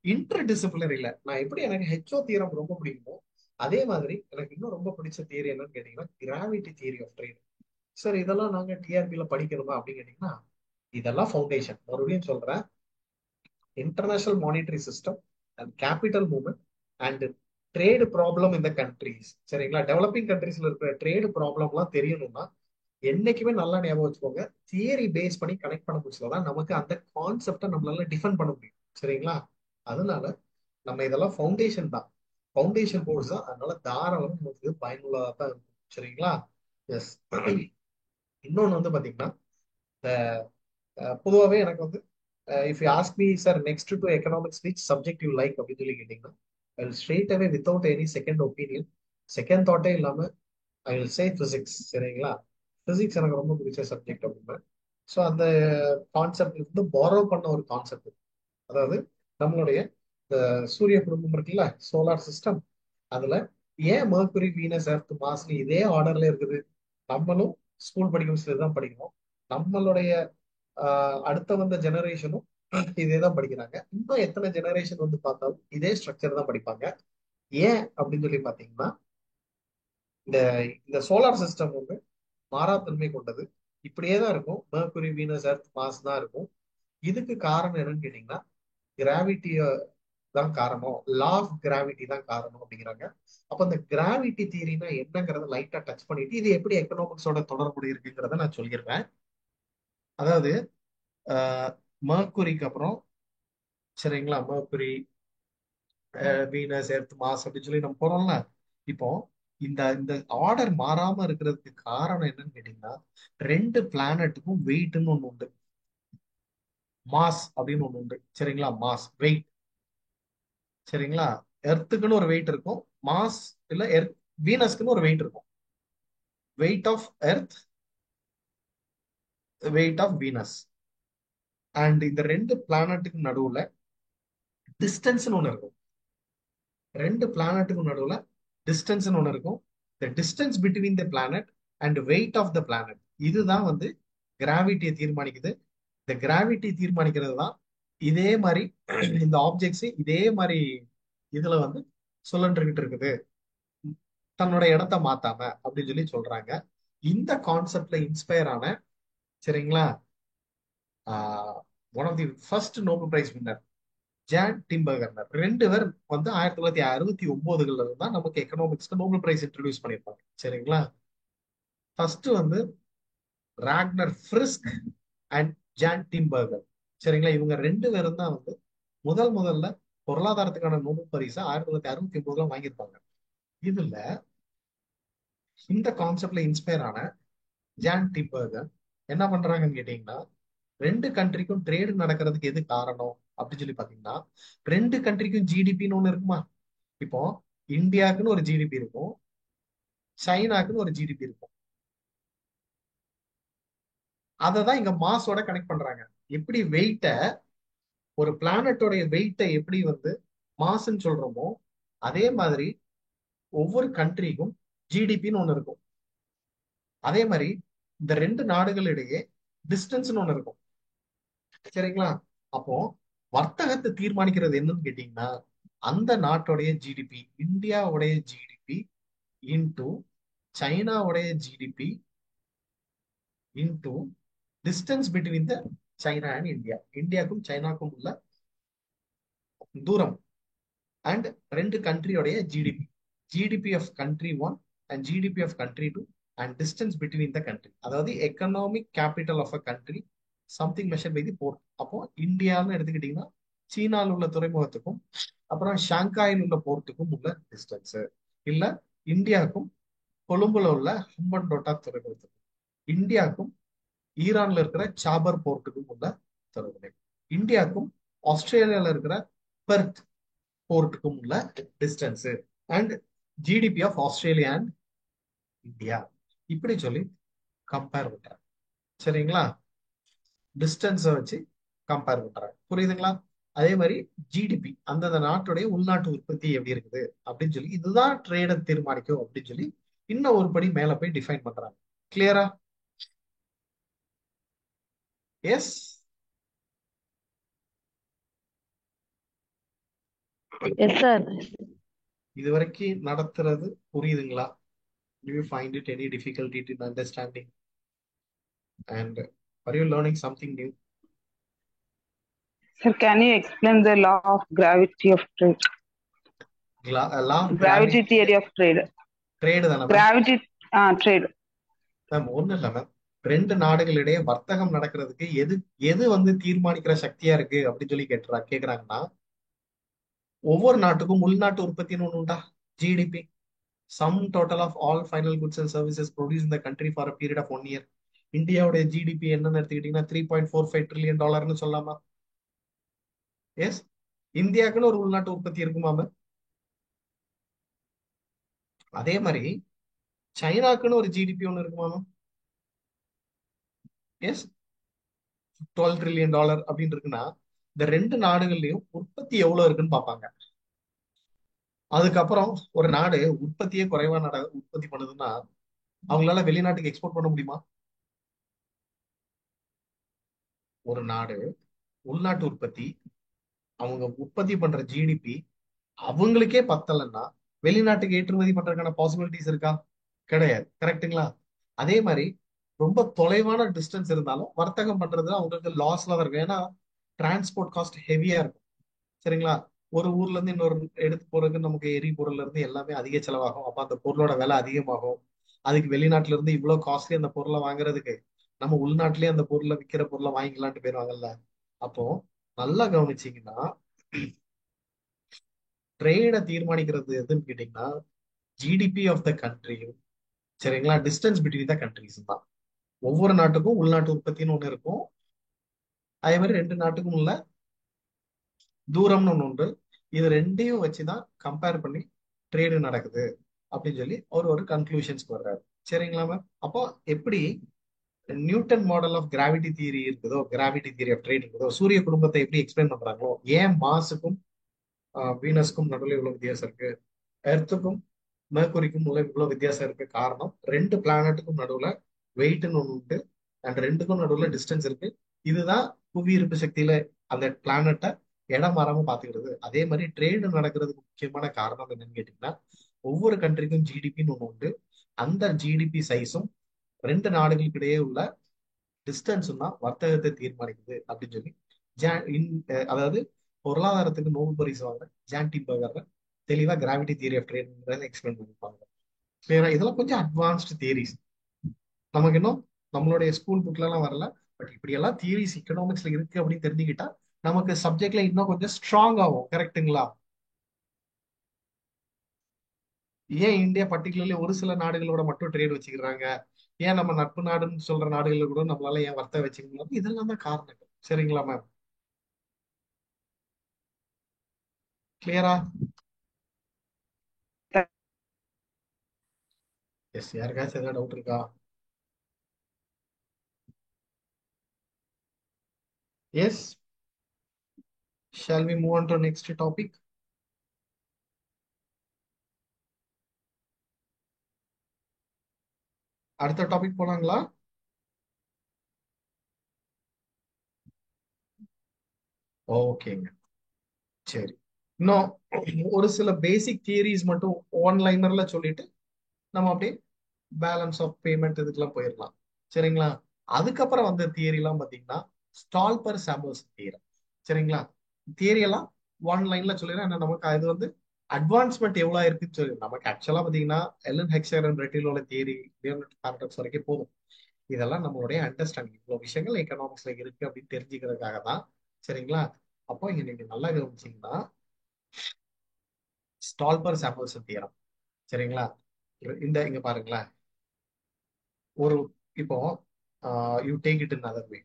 இன்டர் டிசிப்ளினரியில நான் எப்படி எனக்கு ஹெச்ஓ தியரம் ரொம்ப பிடிக்குமோ அதே மாதிரி எனக்கு இன்னும் ரொம்ப பிடிச்ச தியரி என்னன்னு கேட்டீங்கன்னா gravity theory of trade. Sir இதெல்லாம் நாங்க டிஆர்பில படிக்கணுமா அப்படின்னு கேட்டீங்கன்னா இதெல்லாம் ஃபவுண்டேஷன். மறுபடியும் சொல்றேன், international monetary system and capital movement and trade problem இந்த கண்ட்ரிஸ். சரிங்களா? டெவலப்பிங் கண்ட்ரீஸ்ல இருக்கிற ட்ரேடு ப்ராப்ளம்லாம் தெரியணும்னா என்னைக்குமே நல்லா ஞாபகம் வச்சுக்கோங்க, தியரி பேஸ் பண்ணி கனெக்ட் பண்ண முடிச்சதான் நமக்கு அந்த கான்செப்டை நம்மளால டிஃபெண்ட் பண்ண முடியும். சரிங்களா? அதனால நம்ம இதெல்லாம் ஃபவுண்டேஷன் தான், ஃபவுண்டேஷன் கோர்ஸ் தான். அதனால தாராளம் நமக்கு பயனுள்ளதா தான் இருக்கும். சரிங்களா? எஸ். இன்னொன்னு வந்து பாத்தீங்கன்னா பொதுவாகவே எனக்கு வந்து if you ask me sir next to economics which subject you like அப்படின்னு சொல்லி கேட்டீங்கன்னா I will straight away without any second opinion, second தாட்டே இல்லாம ஐ வில் சே பிசிக்ஸ். சரிங்களா? பிசிக்ஸ் எனக்கு ரொம்ப பிடிச்ச சப்ஜெக்ட் அப்படின்னா ஸோ அந்த கான்செப்ட் வந்து பாரோ பண்ண ஒரு கான்செப்ட். அதாவது நம்மளுடைய இந்த சூரிய குடும்பம் இருக்குல்ல, சோலார் சிஸ்டம், அதுல ஏன் மர்க்குரி, வீனஸ், எர்த், மாஸ்னு இதே ஆர்டர்ல இருக்குது? நம்மளும் ஸ்கூல் படிக்கும் தான் படிக்கிறோம். நம்மளுடைய அடுத்த வந்த ஜெனரேஷனும் இதே தான் படிக்கிறாங்க. இன்னும் எத்தனை ஜெனரேஷன் வந்து பார்த்தாலும் இதே ஸ்ட்ரக்சர் தான் படிப்பாங்க. ஏன் அப்படின்னு சொல்லி பாத்தீங்கன்னா, இந்த இந்த சோலார் சிஸ்டம் வந்து மாறாத்தன்மை கொண்டது. இப்படியே தான் இருக்கும். மெர்க்குரி, வீனஸ், எர்த், மாஸ் தான் இருக்கும். இதுக்கு காரணம் என்னன்னு கேட்டீங்கன்னா, கிராவிட்டி தான் காரணம், லா ஆஃப் கிராவிட்டி தான் காரணம் அப்படிங்கிறாங்க. அப்ப இந்த கிராவிட்டி தியரினா என்னங்கறத லைட்டா டச் பண்ணிட்டு இது எப்படி எக்கனாமிக்ஸோட தொடர்புடைய இருக்குங்கிறத நான் சொல்லிடுறேன். அதாவது மர்க்குரிக்கு அப்புறம், சரிங்களா, மர்க்குரி, வீனஸ், எர்த், மாஸ் அப்படின்னு சொல்லி நம்ம போறோம்ல. இப்போ இந்த இந்த ஆர்டர் மாறாம இருக்கிறதுக்கு காரணம் என்னன்னு கேட்டீங்கன்னா, ரெண்டு பிளானட்டுக்கும் வெயிட்னு ஒண்ணு உண்டு, மாஸ் அப்படின்னு ஒண்ணு உண்டு. சரிங்களா, மாஸ் வெயிட். சரிங்களா, எர்த்துக்குன்னு ஒரு வெயிட் இருக்கும், மாஸ் இல்ல எர்த் வீனஸ்க்குன்னு ஒரு வெயிட் இருக்கும். Weight of Earth, weight of Venus. And இந்த ரெண்டு பிளானட்டுக்கு நடுவுல டிஸ்டன்ஸ்னு ஒண்ணு இருக்கும். ரெண்டு பிளானட்டுக்கு நடுவுல டிஸ்டன்ஸ் ஒன்று இருக்கும். The distance between the planet and weight of the planet, இதுதான் வந்து கிராவிட்டியை தீர்மானிக்குது. இந்த கிராவிட்டி தீர்மானிக்கிறது தான் இதே மாதிரி இந்த ஆப்ஜெக்ட்ஸ் இதே மாதிரி இதுல வந்து சுழன்றுகிட்டு இருக்குது, தன்னோட இடத்த மாத்தாம அப்படின்னு சொல்லி சொல்றாங்க. இந்த கான்செப்ட்ல இன்ஸ்பயர் ஆன, சரிங்களா, one of the first Nobel prize winner Jan Tinbergen, ரெண்டு பேர் வந்து 1969 தான் நமக்கு எக்கனாமிக்ஸ்க்கு நோபல் பிரைஸ் இன்ட்ரடியூஸ் பண்ணியிருப்பாங்க. சரிங்களா, ஃபர்ஸ்ட் வந்து ராக்னர் ஃப்ரிஸ்க் அண்ட் ஜான் டிம்பர்கர். சரிங்களா, இவங்க ரெண்டு பேரும் தான் வந்து முதல்ல பொருளாதாரத்துக்கான நோபல் பரிசை 1969 வாங்கியிருப்பாங்க. இதுல இந்த கான்செப்ட்ல இன்ஸ்பயர் ஆன ஜான் டிம்பர்கர் என்ன பண்றாங்கன்னு கேட்டீங்கன்னா, ரெண்டு கண்ட்ரிக்கும் ட்ரேடு நடக்கிறதுக்கு எது காரணம் அப்படின்னு சொல்லி பாத்தீங்கன்னா, ரெண்டு கண்ட்ரிக்கும் ஜிடிபின்னு ஒண்ணு இருக்குமா. இப்போ இந்தியாவுக்குன்னு ஒரு ஜிடிபி இருக்கும், சைனாக்குன்னு ஒரு ஜிடிபி இருக்கும். அதை தான் இங்க மாஸோட கனெக்ட் பண்றாங்க. எப்படி வெயிட்ட, ஒரு பிளானட்டோடைய வெயிட்டை எப்படி வந்து மாஸ்ன்னு சொல்றோமோ, அதே மாதிரி ஒவ்வொரு கண்ட்ரிக்கும் ஜிடிபின்னு ஒண்ணு இருக்கும். அதே மாதிரி இந்த ரெண்டு நாடுகளிடையே டிஸ்டன்ஸ்னு ஒண்ணு இருக்கும். சரிங்களா, அப்போ வர்த்தகத்தை தீர்மானிக்கிறது என்னன்னு கேட்டீங்கன்னா, அந்த நாட்டுடைய ஜிடிபி, இந்தியாவுடைய ஜிடிபி இன்டு சைனாவுடைய GDP into distance between the China and India, இந்தியாவுக்கும் சைனாக்கும் உள்ள தூரம், அண்ட் ரெண்டு கண்ட்ரியோடைய GDP, GDP of country one and GDP of country two, and distance between the country. அதாவது economic capital of a country something measure by the port. அப்போ இந்தியான்னு எடுத்துக்கிட்டீங்கன்னா, சீனாவில் உள்ள துறைமுகத்துக்கும் அப்புறம் ஷாங்காயில் உள்ள போர்ட்டுக்கும் உள்ள டிஸ்டன்ஸ், இல்ல இந்தியாவுக்கும் கொழும்புல உள்ள ஹம்பன்டோட்டா துறைமுகத்துக்கும், இந்தியாவுக்கும் ஈரான்ல இருக்கிற சாபர் போர்ட்டுக்கும் உள்ள தொடர்பு, இந்தியாவுக்கும் ஆஸ்திரேலியால இருக்கிற பெர்த் போர்ட்டுக்கும் உள்ள distance, and GDP of Australia and India, இப்படி சொல்லி கம்பேர் பண்றாங்க. சரிங்களா, டிஸ்டன்ஸை வச்சு கம்பேர் பண்றாங்க. புரியுதுங்களா? அதே மாதிரி ஜிடிபி அந்தந்த நாட்டுடைய உள்நாட்டு உற்பத்தி எப்படி இருக்குது அப்படின்னு சொல்லி, இதுதான் ட்ரேடை தீர்மானிக்கும் அப்படின்னு சொல்லி இன்னும் ஒரு படி மேல போய் டிஃபைன் பண்றாங்க. கிளியரா? எஸ். Yes sir. இது வரைக்கும் நடத்துறது புரியுதுங்களா? Do you find it any difficulty in understanding? And are you learning something new? Sir, can you explain the law of gravity of trade? Law of Gravity gravity, theory of trade. trade தானே ma'am? Gravity, trade. Ma'am ஒண்ணும் இல்ல ma'am, ரெண்டு நாடுகளிடையே வர்த்தகம் நடக்கிறதுக்கு எது எது வந்து தீர்மானிக்கிற சக்தியா இருக்கு அப்படின்னு சொல்லி கேக்குறாங்கன்னா, ஒவ்வொரு நாட்டுக்கும் உள்நாட்டு உற்பத்தின்னு ஒண்ணு உண்டா, GDP, sum total of all final goods and services produce இந்த country for a period of 1 year. இந்தியாவுடைய ஜிடிபி என்னன்னு எடுத்துக்கிட்டீங்கன்னா $3.45 trillion சொல்லலாமா? எஸ். இந்தியாவுக்குன்னு ஒரு உள்நாட்டு உற்பத்தி இருக்குமா மேம்? அதே மாதிரி சைனாக்குன்னு ஒரு ஜிடிபி ஒன்று இருக்குமா மேம்? எஸ். $12 trillion அப்படின்னு இருக்குன்னா, இந்த ரெண்டு நாடுகள்லயும் உற்பத்தி எவ்வளவு இருக்குன்னு பார்ப்பாங்க. அதுக்கப்புறம் ஒரு நாடு உற்பத்தியே குறைவா உற்பத்தி பண்ணுதுன்னா அவங்களால வெளிநாட்டுக்கு எக்ஸ்போர்ட் பண்ண முடியுமா? ஒரு நாடு உள்நாட்டு உற்பத்தி, அவங்க உற்பத்தி பண்ற ஜிடிபி அவங்களுக்கே பத்தலைன்னா வெளிநாட்டுக்கு ஏற்றுமதி பண்றதுக்கான பாசிபிலிட்டிஸ் இருக்கா? கிடையாது. கரெக்ட்டுங்களா? அதே மாதிரி ரொம்ப தொலைவான டிஸ்டன்ஸ் இருந்தாலும் வர்த்தகம் பண்றது அவங்களுக்கு லாஸ்ல தான் இருக்கும். ஏன்னா டிரான்ஸ்போர்ட் காஸ்ட் ஹெவியா இருக்கும். சரிங்களா? ஒரு ஊர்ல இருந்து இன்னொரு எடுத்து போறதுக்கு நமக்கு எரிபொருள்ல இருந்து எல்லாமே அதிக செலவாகும். அப்ப அந்த பொருளோட விலை அதிகமாகும். அதுக்கு வெளிநாட்டுல இருந்து இவ்வளவு காஸ்ட்லி அந்த பொருளை வாங்குறதுக்கு நம்ம உள்நாட்டிலேயே அந்த பொருளை விற்கிற பொருளை வாங்கிக்கலான்ட்டு போயிருவாங்கல்ல. அப்போ நல்லா கவனிச்சீங்கன்னா ட்ரேடை தீர்மானிக்கிறது எதுன்னு கேட்டீங்கன்னா ஜிடிபி ஆஃப் த கண்ட்ரியும், சரிங்களா, டிஸ்டன்ஸ் பிட்வீன் த கண்ட்ரிஸ் தான். ஒவ்வொரு நாட்டுக்கும் உள்நாட்டு உற்பத்தின்னு ஒண்ணு இருக்கும். அதே மாதிரி ரெண்டு நாட்டுக்கும் உள்ள தூரம்னு ஒண்ணு உண்டு. இது ரெண்டையும் வச்சுதான் கம்பேர் பண்ணி ட்ரேடு நடக்குது அப்படின்னு சொல்லி ஒரு கன்க்ளூஷன்ஸ்க்கு வர்றாரு. சரிங்களா மேம்? அப்போ எப்படி Newton model of gravity theory இருக்குதோ, கிராவிட்டி தியரி ஆஃப் ட்ரேட் இருக்குதோ, சூரிய குடும்பத்தை எப்படி எக்ஸ்பிளைன் பண்றாங்களோ, ஏன் மாஸுக்கும் வீனஸ்க்கும் நடுவில் இவ்வளவு வித்தியாசம் இருக்கு, எர்த்துக்கும் மேர்குரிக்கும் உள்ள இவ்வளவு வித்தியாசம் இருக்கு, காரணம் ரெண்டு பிளானட்டுக்கும் நடுவுல வெயிட்னு ஒண்ணு உண்டு அண்ட் ரெண்டுக்கும் நடுவுல டிஸ்டன்ஸ் இருக்கு. இதுதான் புவி ஈர்ப்பு சக்தியில அந்த பிளானட்டை இடம் மாறாம பாத்துக்கிறது. அதே மாதிரி ட்ரேடு நடக்கிறதுக்கு முக்கியமான காரணம் என்னன்னு கேட்டீங்கன்னா ஒவ்வொரு கண்ட்ரிக்கும் ஜிடிபின்னு ஒண்ணு உண்டு. அந்த ஜிடிபி சைஸும் ரெண்டு நாடுகளுக்கு இடையே உள்ள டிஸ்டன்ஸும் தான் வர்த்தகத்தை தீர்மானிக்குது அப்படின்னு சொல்லி அதாவது பொருளாதாரத்துக்கு நோபல் பரிசு வாங்க ஜான் டிம்பர்கர் தெளிவா gravity theory of trade explain பண்ணிருப்பாங்க. கிளியரா? இதெல்லாம் கொஞ்சம் அட்வான்ஸ்டு தியரிஸ். நமக்கு இன்னும் நம்மளுடைய ஸ்கூல் புக்ல எல்லாம் வரல. பட் இப்படி எல்லாம் தியரிஸ் எக்கனாமிக்ஸ்ல இருக்கு அப்படின்னு தெரிஞ்சுக்கிட்டா நமக்கு சப்ஜெக்ட்ல இன்னும் கொஞ்சம் ஸ்ட்ராங் ஆகும். கரெக்ட்டுங்களா? ஏன் இந்தியா பர்டிகுலர்லி ஒரு சில நாடுகளோட மட்டும் ட்ரேட் வச்சுக்கிறாங்க, ஏன் நம்ம நட்பு நாடுன்னு சொல்ற நாடுகள்ல கூட நம்மளால ஏன் வர்த்தகம் வச்சுக்க முடியாது, இதெல்லாம் தான் காரணங்கள். சரிங்களா மேம்? கிளியரா? எஸ். யாருக்காச்சும் ஏதாவது டவுட் இருக்கா? Yes. Shall we move on to next topic? அடுத்த டாபிக் போலாங்களா? ஓகேங்க. சரி. இன்னும் ஒரு சில பேசிக் தியரிஸ் மட்டும் ஒன் லைனர்ல சொல்லிட்டு நம்ம அப்படியே பேலன்ஸ் ஆஃப் பேமெண்ட் இதுக்கெல்லாம் போயிடலாம். சரிங்களா? அதுக்கப்புறம் வந்த தியரி எல்லாம் பாத்தீங்கன்னா ஸ்டால்பர் சாமுவல்ஸ் தியரி. சரிங்களா? தியரி எல்லாம் ஒன் லைன்ல சொல்லிடுறேன். ஆனா நமக்கு அது அட்வான்ஸ்மெண்ட் எவ்வளவு இருக்குன்னு சொல்லி நமக்கு ஆக்சுவலா பாத்தீங்கன்னா எலன் ஹெக்ஸர் அண்ட் பிரெட்டிலோட தியரி பாராடாக்ஸ் வரைக்கும் போதும். இதெல்லாம் நம்மளுடைய அண்டர்ஸ்டாண்டிங். இவ்வளவு விஷயங்கள் எக்கனாமிக்ஸ்ல இருக்கு அப்படின்னு தெரிஞ்சுக்கிறதுக்காக தான். சரிங்களா? அப்போ இங்க நீங்க நல்லா கவனிச்சீங்கன்னா ஸ்டால்பர் சாமுவல்சன் தியரம். சரிங்களா? இங்க பாருங்களேன். ஒரு இப்போ you take it in other way.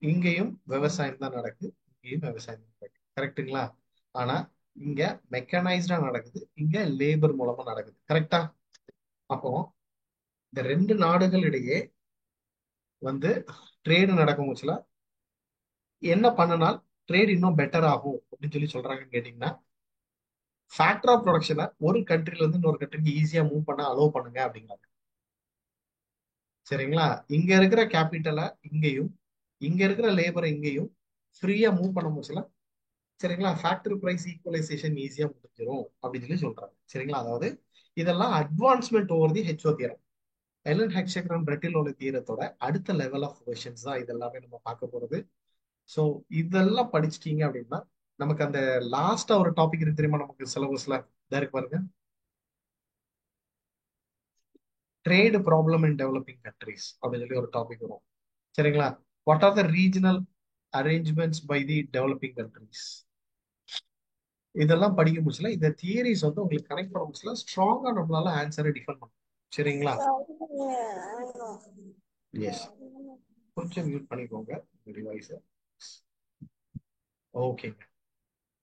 இங்கேயும் விவசாயம் தான் நடக்குது, இங்கேயும் விவசாயம் தான் நடக்குது. கரெக்ட்டுங்களா? ஆனா இங்க மெக்கனைஸ்டா நடக்குது, இங்க லேபர் மூலமா நடக்குது. கரெக்டா? அப்போ இந்த ரெண்டு நாடுகள் இடையே ட்ரேடு நடக்கும் போச்சுல என்ன பண்ணனால் ட்ரேட் இன்னும் பெட்டர் ஆகும் அப்படின்னு சொல்லி சொல்றாங்கன்னு கேட்டீங்கன்னா ஃபேக்டர் ஆஃப் ப்ரொடக்ஷனை ஒரு கண்ட்ரில இருந்து இன்னொரு கண்ட்ரிக்கு ஈஸியா மூவ் பண்ண அலோவ் பண்ணுங்க அப்படிங்கிறாங்க. சரிங்களா? இங்க இருக்கிற கேபிட்டலை இங்கேயும் இங்க இருக்கிற லேபரை இங்கேயும் ஃப்ரீயா மூவ் பண்ண முடியல. சரிங்களா? ஃபேக்டரி பிரைஸ் ஈக்குவலைசேஷன் ஈஸியா முடிஞ்சிடும் அப்படின்னு சொல்லி சொல்றாங்க. சரிங்களா? அதாவது இதெல்லாம் advancement over the H O theorem. Eli Heckscher பிரெட்டிலோட தீரத்தோட அடுத்த லெவல் ஆஃப் கொஷின்ஸ் தான் இதெல்லாமே நம்ம பார்க்க போறது. ஸோ இதெல்லாம் படிச்சிட்டீங்க அப்படின்னா நமக்கு அந்த லாஸ்டா ஒரு டாபிக் இருக்கு தெரியுமா நமக்கு சிலபஸ்ல இருக்கு பாருங்க, trade problem in developing countries அப்படின்னு சொல்லி ஒரு டாபிக் வரும். சரிங்களா? What are the regional arrangements by the developing countries. இதெல்லாம் படிக்க முடியல. இந்த தியரிஸ் உங்களுக்கு கனெக்ட் பண்ண முடியல, ஸ்ட்ராங்கா நம்மளால ஆன்சரை டிஃபைன் பண்ண. சரிங்களா? எஸ். கொஞ்சம் மியூட் பண்ணிக்கோங்க டிவைஸ். ஓகேங்க.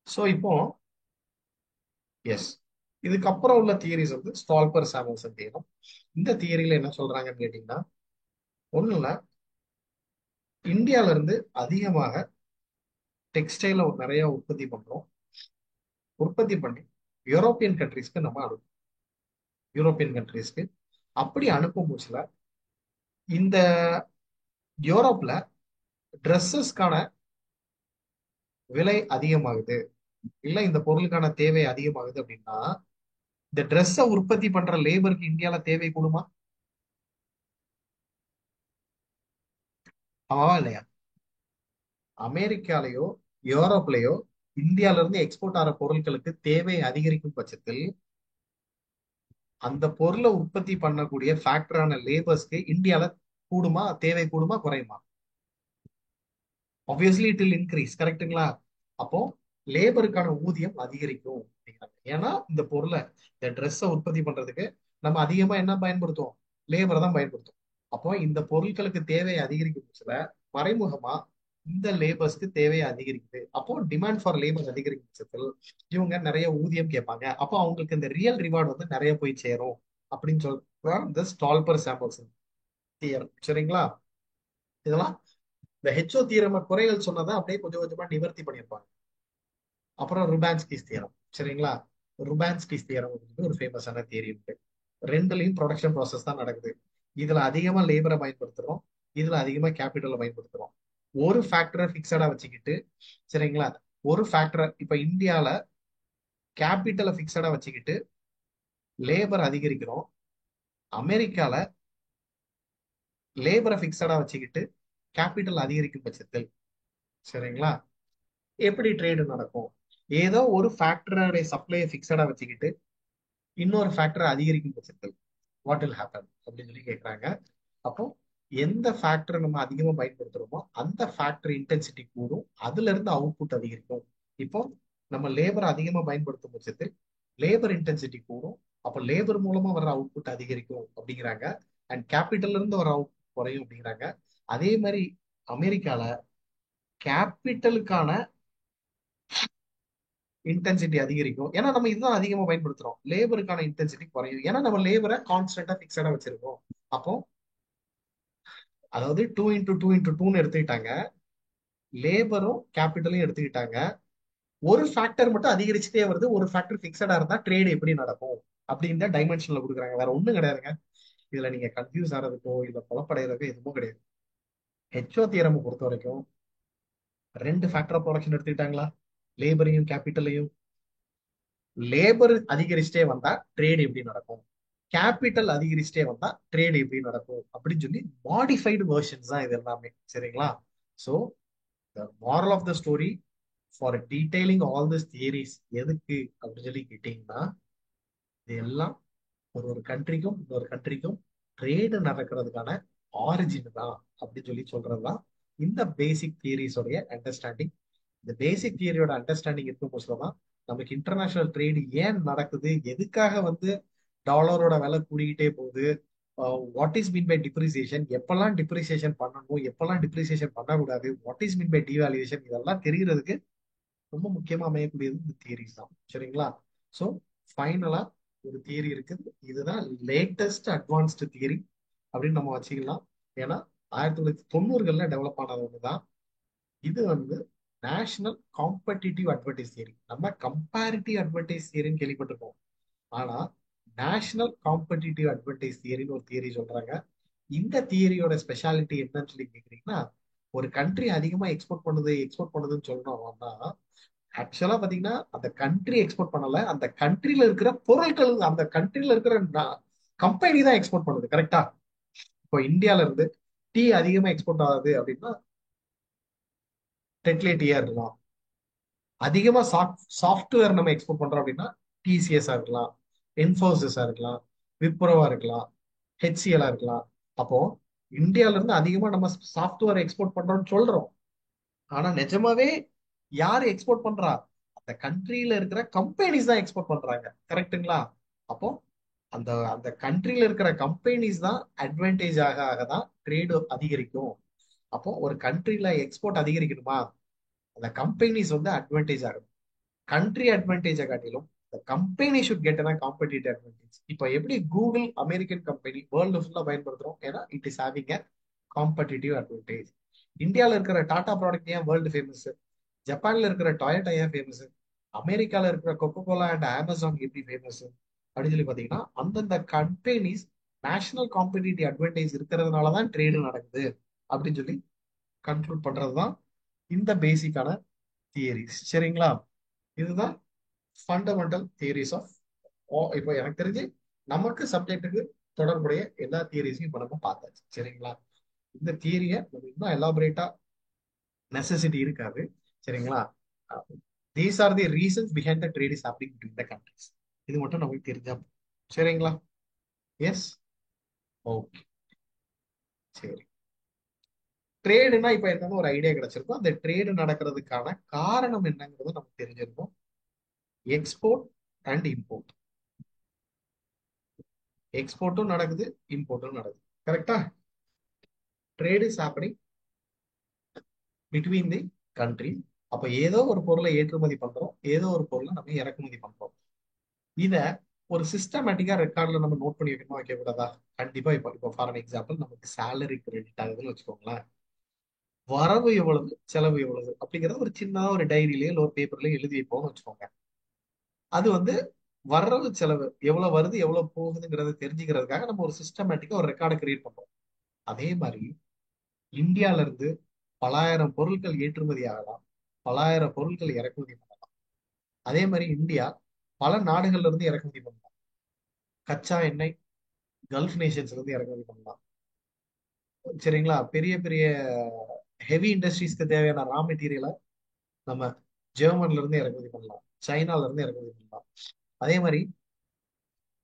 ஸோ இப்போ எஸ், இதுக்கப்புறம் உள்ள தியரிஸ் ஸ்டால்பர் சாமுவல்சன் தியரம். இந்த தியரியில என்ன சொல்றாங்கன்னு கேட்டீங்கன்னா ஒண்ணு இல்ல, இந்தியால இருந்து அதிகமாக டெக்ஸ்டைல நிறைய உற்பத்தி பண்றோம். உற்பத்தி பண்ணி யூரோப்பியன் கண்ட்ரீஸ்க்கு நம்ம அனுப்புவோம். யூரோப்பியன் கண்ட்ரீஸ்க்கு அப்படி அனுப்பும் போச்சுல இந்த யூரோப்ல ட்ரெஸ்ஸஸ்க்கான விலை அதிகமாகுது, இல்ல இந்த பொருளுக்கான தேவை அதிகமாகுது அப்படின்னா இந்த ட்ரெஸ்ஸை உற்பத்தி பண்ற லேபருக்கு இந்தியால தேவை கூடுமா? ஆமாவா இல்லையா? அமெரிக்காலயோ யூரோப்லயோ இந்தியால இருந்து எக்ஸ்போர்ட் ஆகிற பொருட்களுக்கு தேவை அதிகரிக்கும் பட்சத்தில் அந்த பொருளை உற்பத்தி பண்ணக்கூடிய ஃபேக்டரான லேபர்ஸ்க்கு இந்தியால கூடுமா, தேவை கூடுமா, குறையுமா? Obviously it will increase. கரெக்ட்டுங்களா? அப்போ லேபருக்கான ஊதியம் அதிகரிக்கும் அப்படிங்கிறாங்க. ஏன்னா இந்த பொருளை, இந்த ட்ரெஸ்ஸை உற்பத்தி பண்றதுக்கு நம்ம அதிகமா என்ன பயன்படுத்துவோம்? லேபரை தான் பயன்படுத்தும். அப்போ இந்த பொருட்களுக்கு தேவை அதிகரிக்கும் பட்சத்துல மறைமுகமா இந்த லேபர்ஸ்க்கு தேவை அதிகரிக்குது. அப்போ டிமாண்ட் ஃபார் லேபர் அதிகரிக்கும் பட்சத்தில் இவங்க நிறைய ஊதியம் கேட்பாங்க. அப்போ அவங்களுக்கு இந்த ரியல் ரிவார்டு வந்து நிறைய போய் சேரும் அப்படின்னு சொல்றான் இந்த ஸ்டால்பர் சாம்பல்சன் தியரம். சரிங்களா? இதெல்லாம் இந்த ஹெச்ஓ தியரம குறைகள் சொன்னதை அப்படியே கொஞ்சம் கொஞ்சமா நிவர்த்தி பண்ணியிருப்பாங்க. அப்புறம் ருபான்ஸ்கிஸ் தியரம். சரிங்களா? ருபான்ஸ்கிஸ் தியரம் வந்து ஒரு ஃபேமஸான தியரி இருக்கு. ரெண்டுலயும் ப்ரொடக்ஷன் ப்ராசஸ் தான் நடக்குது. இதுல அதிகமா லேபரை பயன்படுத்துறோம், இதுல அதிகமா கேபிட்டலை பயன்படுத்துறோம். ஒரு ஃபேக்டரை பிக்சடா வச்சுக்கிட்டு, சரிங்களா, ஒரு ஃபேக்டரை இப்ப இந்தியால கேபிட்டலை பிக்சடா வச்சுக்கிட்டு லேபர் அதிகரிக்கிறோம். அமெரிக்கால லேபரை பிக்சடா வச்சுக்கிட்டு கேபிட்டல் அதிகரிக்கும் பட்சத்தில், சரிங்களா, எப்படி ட்ரேடு நடக்கும்? ஏதோ ஒரு ஃபேக்டரோட சப்ளையை பிக்சடா வச்சுக்கிட்டு இன்னொரு ஃபேக்டரை அதிகரிக்கும் பட்சத்தில் வாட் வில் ஹேப்பன் அப்படின்னு சொல்லி கேட்குறாங்க. அப்போ எந்த ஃபேக்டரை நம்ம அதிகமா பயன்படுத்துறோமோ அந்த ஃபேக்டர் இன்டென்சிட்டி கூடும், அதுல இருந்து அவுட்புட் அதிகரிக்கும். இப்போ நம்ம லேபர் அதிகமா பயன்படுத்தும் பட்சத்தில் லேபர் இன்டென்சிட்டி கூடும், அப்போ லேபர் மூலமா வர அவுட்புட் அதிகரிக்கும் அப்படிங்கிறாங்க. அண்ட் கேபிட்டல்ல இருந்து வர அவுட்புட் குறையும் அப்படிங்கிறாங்க. அதே மாதிரி அமெரிக்கால கேபிட்டலுக்கான இன்டென்சிட்டி அதிகரிக்கும், ஏன்னா நம்ம இதுதான் அதிகமா பயன்படுத்துறோம். லேபருக்கான இன்டென்சிட்டி குறையும், ஏன்னா நம்ம லேபரை கான்ஸ்டன்டா பிக்சடா வச்சிருக்கோம். அப்போ அதாவது 2x2x2ன்னு எடுத்துக்கிட்டாங்க, லேபரும் கேபிட்டலையும் எடுத்துக்கிட்டாங்க. ஒரு ஃபேக்டர் மட்டும் அதிகரிச்சுட்டே வருது, ஒரு ஃபேக்டர் பிக்சடா இருந்தா ட்ரேட் எப்படி நடக்கும் அப்படின்ற டைமென்ஷன்ல கொடுக்குறாங்க. வேற ஒண்ணும் கிடையாதுங்க. இதுல நீங்க கன்ஃபியூஸ் ஆறதுக்கோ இல்ல குழப்படைறதுக்கோ எதுவும் கிடையாது. ஹெச்ஓ தியரம் பொறுத்த வரைக்கும் ரெண்டு ஃபேக்டர் ஆஃப் ப்ரொடக்ஷன் எடுத்துக்கிட்டாங்களா, லேபரையும் கேபிட்டலையும். லேபர் அதிகரிச்சுட்டே வந்தா ட்ரேட் எப்படி நடக்கும், கேபிட்டல் அதிகரிச்சுட்டே வந்தா ட்ரேட் எப்படி நடக்கும் அப்படின்னு சொல்லி மாடிஃபைடு வெர்ஷன்ஸ் தான் இது எல்லாமே. சரிங்களா? So the moral of the story for detailing all these theories எதுக்கு அப்படின்னு சொல்லி கேட்டீங்கன்னா, இது எல்லாம் ஒரு ஒரு கண்ட்ரிக்கும் இன்னொரு கண்ட்ரிக்கும் ட்ரேடு நடக்கிறதுக்கான ஆரிஜின் தான் அப்படின்னு சொல்லி சொல்றதுதான் இந்த பேசிக் தியரிஸோடைய அண்டர்ஸ்டாண்டிங். இந்த பேசிக் தியரியோட அண்டர்ஸ்டாண்டிங் இருக்கும் போதுதான் நமக்கு இன்டர்நேஷனல் ட்ரேடு ஏன் நடக்குது, எதுக்காக வந்து டாலரோட விலை கூடிக்கிட்டே போகுது, what is mean by depreciation, எப்பெல்லாம் டிப்ரிசியேஷன் பண்ணணும், எப்பெல்லாம் டிப்ரிசியேஷன் பண்ணக்கூடாது, what is mean by devaluation, இதெல்லாம் தெரிகிறதுக்கு ரொம்ப முக்கியமா அமையக்கூடியது இந்த தியரிஸ் தான். சரிங்களா? ஸோ ஃபைனலா ஒரு தியரி இருக்குது, இதுதான் லேட்டஸ்ட் அட்வான்ஸ்டு தியரி அப்படின்னு நம்ம வச்சுக்கலாம். ஏன்னா 1990கள்ல டெவலப் ஆனது ஒண்ணுதான். இது வந்து நேஷனல் காம்படிட்டிவ் அட்வர்டைஸ் தியரி. நம்ம கம்பேரிட்டிவ் அட்வர்டைஸ் தியரின்னு கேள்விப்பட்டிருக்கோம், ஆனா நேஷனல் காம்படிட்டிவ் அட்வர்டைஸ் தியரின்னு ஒரு தியரி சொல்றாங்க. இந்த தியரியோட ஸ்பெஷாலிட்டி என்னன்னு சொல்லி கேக்குறீங்கன்னா, ஒரு கண்ட்ரி அதிகமா எக்ஸ்போர்ட் பண்ணுதுன்னு சொல்லணும்னா ஆக்சுவலா பாத்தீங்கன்னா அந்த கண்ட்ரி எக்ஸ்போர்ட் பண்ணல, அந்த கண்ட்ரில இருக்கிற பொருட்கள், அந்த கண்ட்ரில இருக்கிற கம்பெனி தான் எக்ஸ்போர்ட் பண்ணுது. கரெக்டா? இப்போ இந்தியால இருந்து டீ அதிகமா எக்ஸ்போர்ட் ஆகுது அப்படின்னா டெட்லே டீயா இருக்கலாம். அதிகமா சாஃப்ட்வேர் நம்ம எக்ஸ்போர்ட் பண்றோம் அப்படின்னா டிசிஎஸ்ஆ இருக்கலாம், இன்ஃபோசிஸா இருக்கலாம், விப்ரோவா இருக்கலாம், ஹெச்சிஎலா இருக்கலாம். அப்போ இந்தியால இருந்து அதிகமா நம்ம சாஃப்ட்வேர் எக்ஸ்போர்ட் பண்றோம்னு சொல்றோம், ஆனா நிஜமாவே யாரு எக்ஸ்போர்ட் பண்றா? அந்த கண்ட்ரியில இருக்கிற கம்பெனிஸ் தான் எக்ஸ்போர்ட் பண்றாங்க. கரெக்ட்டுங்களா? அப்போ அந்த அந்த கண்ட்ரியில இருக்கிற கம்பெனிஸ் தான் அட்வான்டேஜ் ஆக ஆக தான் ட்ரேடு அதிகரிக்கும். அப்போ ஒரு கண்ட்ரியில எக்ஸ்போர்ட் அதிகரிக்கணுமா, அந்த கம்பெனிஸ் வந்து அட்வான்டேஜ் ஆகணும். கண்ட்ரி அட்வான்டேஜை காட்டிலும் the company should get a competitive advantage. இப்போ எப்படி கூகுள் அமெரிக்கன் கம்பெனி வேர்ல்டு ஃபுல்லா பயன்படுத்துறோம், ஏன்னா it is having a competitive advantage. இந்தியாவில் இருக்கிற டாடா ப்ராடக்ட் ஏன் வேர்ல்டு ஃபேமஸ், ஜப்பான்ல இருக்கிற டொயோட்டா ஏன் ஃபேமஸ், அமெரிக்கால இருக்கிற கொக்கோ கோலா அண்ட் அமேசான் எப்படி ஃபேமஸ் அப்படின்னு சொல்லி பாத்தீங்கன்னா, அந்தந்த கம்பெனிஸ் நேஷனல் காம்படிட்டிவ் அட்வான்டேஜ் இருக்கிறதுனால தான் ட்ரேடு நடக்குது அப்படின்னு சொல்லி கன்க்ளூட் பண்றதுதான் இந்த பேசிக்கான தியரிஸ். சரிங்களா? இதுதான் ஃபண்டமெண்டல் தியரிஸ் ஆஃப். இப்போ எனக்கு தெரிஞ்சு நமக்கு சப்ஜெக்ட்டுக்கு தொடர்புடைய எல்லா தியரிஸையும் இப்போ நம்ம பார்த்தாச்சு. சரிங்களா? இந்த தியரியை நம்ம இன்னும் எலாபரேட்டா நெசசிட்டி இருக்காது. சரிங்களா? These are the reasons behind the trade is happening between the countries. இது மட்டும் நமக்கு தெரிஞ்சா போதும். சரிங்களா? எஸ். ஓகே. சரி. ட்ரேடுனா இப்ப என்னன்னு ஒரு ஐடியா கிடைச்சிருக்கும். அந்த ட்ரேடு நடக்கிறதுக்கான காரணம் என்னங்கிறது நமக்கு தெரிஞ்சிருக்கும். Export and import. எக்ஸ்போர்ட்டும் நடக்குது, இம்போர்ட்டும் நடக்குது. கரெக்டா? Trade is happening between the country. அப்ப ஏதோ ஒரு பொருளை ஏற்றுமதி பண்றோம், ஏதோ ஒரு பொருளை நம்ம இறக்குமதி பண்றோம். இத ஒரு சிஸ்டமேட்டிக்கா ரெக்கார்ட்ல நம்ம நோட் பண்ணி வைக்கணுமா வைக்க கூடாதா? கண்டிப்பா. இப்போ இப்போ ஃபார் அன் எக்ஸாம்பிள் நமக்கு சேலரி கிரெடிட் ஆகுதுன்னு வச்சுக்கோங்களேன். வரவு எவ்வளவு, செலவு எவ்வளவு அப்படிங்கறத ஒரு சின்னதா ஒரு டைரியிலயோ இல்லை ஒரு பேப்பர்லயோ எழுதி வைப்போம்னு வச்சுக்கோங்க. அது வந்து வரவு செலவு எவ்வளவு வருது எவ்வளவு போகுதுங்கிறத தெரிஞ்சுக்கிறதுக்காக நம்ம ஒரு சிஸ்டமேட்டிக்கா ஒரு ரெக்கார்டை கிரியேட் பண்றோம். அதே மாதிரி இந்தியால இருந்து பலாயிரம் பொருட்கள் ஏற்றுமதி ஆகலாம், பலாயிரம் பொருட்கள் இறக்குமதி பண்ணலாம். அதே மாதிரி இந்தியா பல நாடுகள்ல இருந்து இறக்குமதி பண்ணலாம். கச்சா எண்ணெய் கல்ஃப் நேஷன்ஸ்ல இருந்து இறக்குமதி பண்ணலாம். சரிங்களா? பெரிய பெரிய ஹெவி இண்டஸ்ட்ரீஸ்க்கு தேவையான ரா மெட்டீரியலை நம்ம ஜெர்மன்ல இருந்து இறக்குமதி பண்ணலாம், சைனால இருந்து இறக்குமதி பண்ணலாம். அதே மாதிரி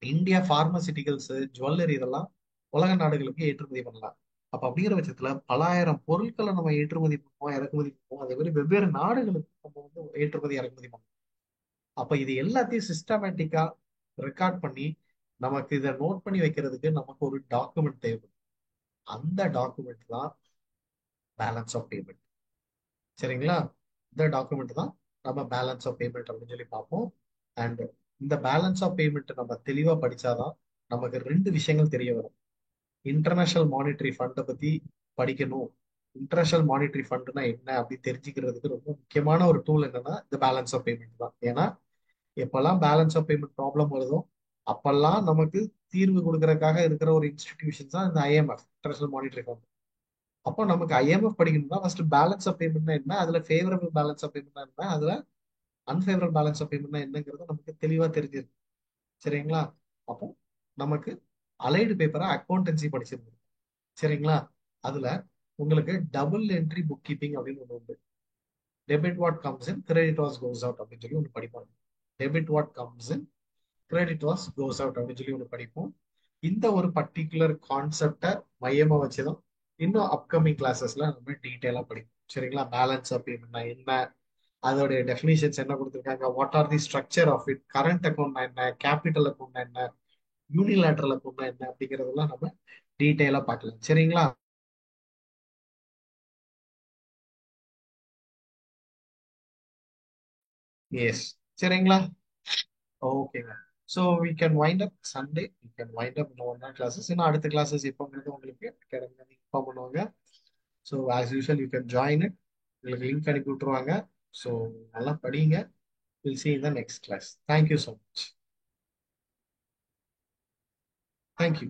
இந்தியா பார்மசிட்டிகல்ஸ், ஜுவல்லரி இதெல்லாம் உலக நாடுகளுக்கு ஏற்றுமதி பண்ணலாம். அப்ப அப்படிங்கிற பட்சத்துல பலாயிரம் பொருட்களை நம்ம ஏற்றுமதி பண்ணுவோம், இறக்குமதி பண்ணுவோம். அதே மாதிரி வெவ்வேறு நாடுகளுக்கு நம்ம வந்து ஏற்றுமதி இறக்குமதி பண்ணுவோம். அப்ப இது எல்லாத்தையும் சிஸ்டமேட்டிக்கா ரெக்கார்ட் பண்ணி நமக்கு இதை நோட் பண்ணி வைக்கிறதுக்கு நமக்கு ஒரு டாக்குமெண்ட் தேவை. அந்த டாக்குமெண்ட் தான் பேலன்ஸ் ஆஃப் பேமெண்ட். சரிங்களா? இந்த டாக்குமெண்ட் தான் நம்ம பேலன்ஸ் ஆஃப் பேமெண்ட் அப்படின்னு சொல்லி பார்ப்போம். அண்ட் இந்த பேலன்ஸ் ஆஃப் பேமெண்ட் நம்ம தெளிவா படிச்சாதான் நமக்கு ரெண்டு விஷயங்கள் தெரிய வரும். இன்டர்நேஷனல் மானிட்டரி ஃபண்டை பத்தி படிக்கணும். இன்டர்நேஷனல் மானிட்டரி ஃபண்ட்னா என்ன அப்படின்னு தெரிஞ்சுக்கிறதுக்கு ரொம்ப முக்கியமான ஒரு டூல் என்னன்னா இந்த பேலன்ஸ் ஆஃப் பேமெண்ட் தான். ஏன்னா எப்பெல்லாம் பேலன்ஸ் ஆஃப் பேமெண்ட் ப்ராப்ளம் வருதோ அப்பெல்லாம் நமக்கு தீர்வு கொடுக்கறதுக்காக இருக்கிற ஒரு இன்ஸ்டிடியூஷன் தான் இந்த ஐஎம்எஃப், இன்டர்நேஷனல் மானிட்டரி ஃபண்ட். அப்போ நமக்கு ஐஎம்எஃப் படிக்கணும்னா ஃபர்ஸ்ட் பேலன்ஸ் ஆஃப் பேமெண்ட்னா என்ன, அதுல ஃபேவரபிள் பேலன்ஸ் ஆஃப் பேமெண்ட்னா என்ன, அதுல அன்ஃபேவரபிள் பேலன்ஸ் ஆஃப் பேமெண்ட்னா என்னங்கிறது நமக்கு தெளிவா தெரிஞ்சிருக்கு. சரிங்களா? அப்போ நமக்கு அலைடு பேப்பரா அக்கௌண்டன்சி படிச்சிருந்தோம். சரிங்களா? அதுல உங்களுக்கு டபுள் என்ட்ரி புக் கீப்பிங் அப்படின்னு ஒன்று உண்டு. Debit what comes in credit was goes out அப்படின்னு சொல்லி ஒன்று படிப்பாங்க. Debit what comes in credit was goes out அப்படின்னு சொல்லி ஒன்று படிப்போம். இந்த ஒரு பர்டிகுலர் கான்செப்டை மையமா வச்சுதான் இன்னும் அப்கமிங் கிளாஸஸ்ல நம்ம டீட்டெயிலா படிப்போம். சரிங்களா? பேலன்ஸ் ஆஃப் பேமெண்ட்னா என்ன, அதோடைய டெஃபினிஷன்ஸ் என்ன கொடுத்துருக்காங்க, what are the structure of it, current அக்கௌண்ட்னா என்ன, கேபிட்டல் அக்கௌண்ட்னா என்ன, யூனிலேட்டரல் அக்கௌண்ட்னா என்ன அப்படிங்கறதெல்லாம் நம்ம டீட்டெயிலா பார்க்கலாம். சரிங்களா? எஸ். சரிங்களா? ஓகேங்க. So we can wind up Sunday, we can wind up online classes. இன்னும் அடுத்த கிளாஸஸ் எப்போங்கிறது உங்களுக்கு அகாடமியில் இன்ஃபார்ம் பண்ணுவாங்க. So as usual you can join it. உங்களுக்கு லிங்க் அனுப்பி விட்டுருவாங்க. ஸோ நல்லா படிங்க. Will see you in the next class. Thank you so much. Thank you.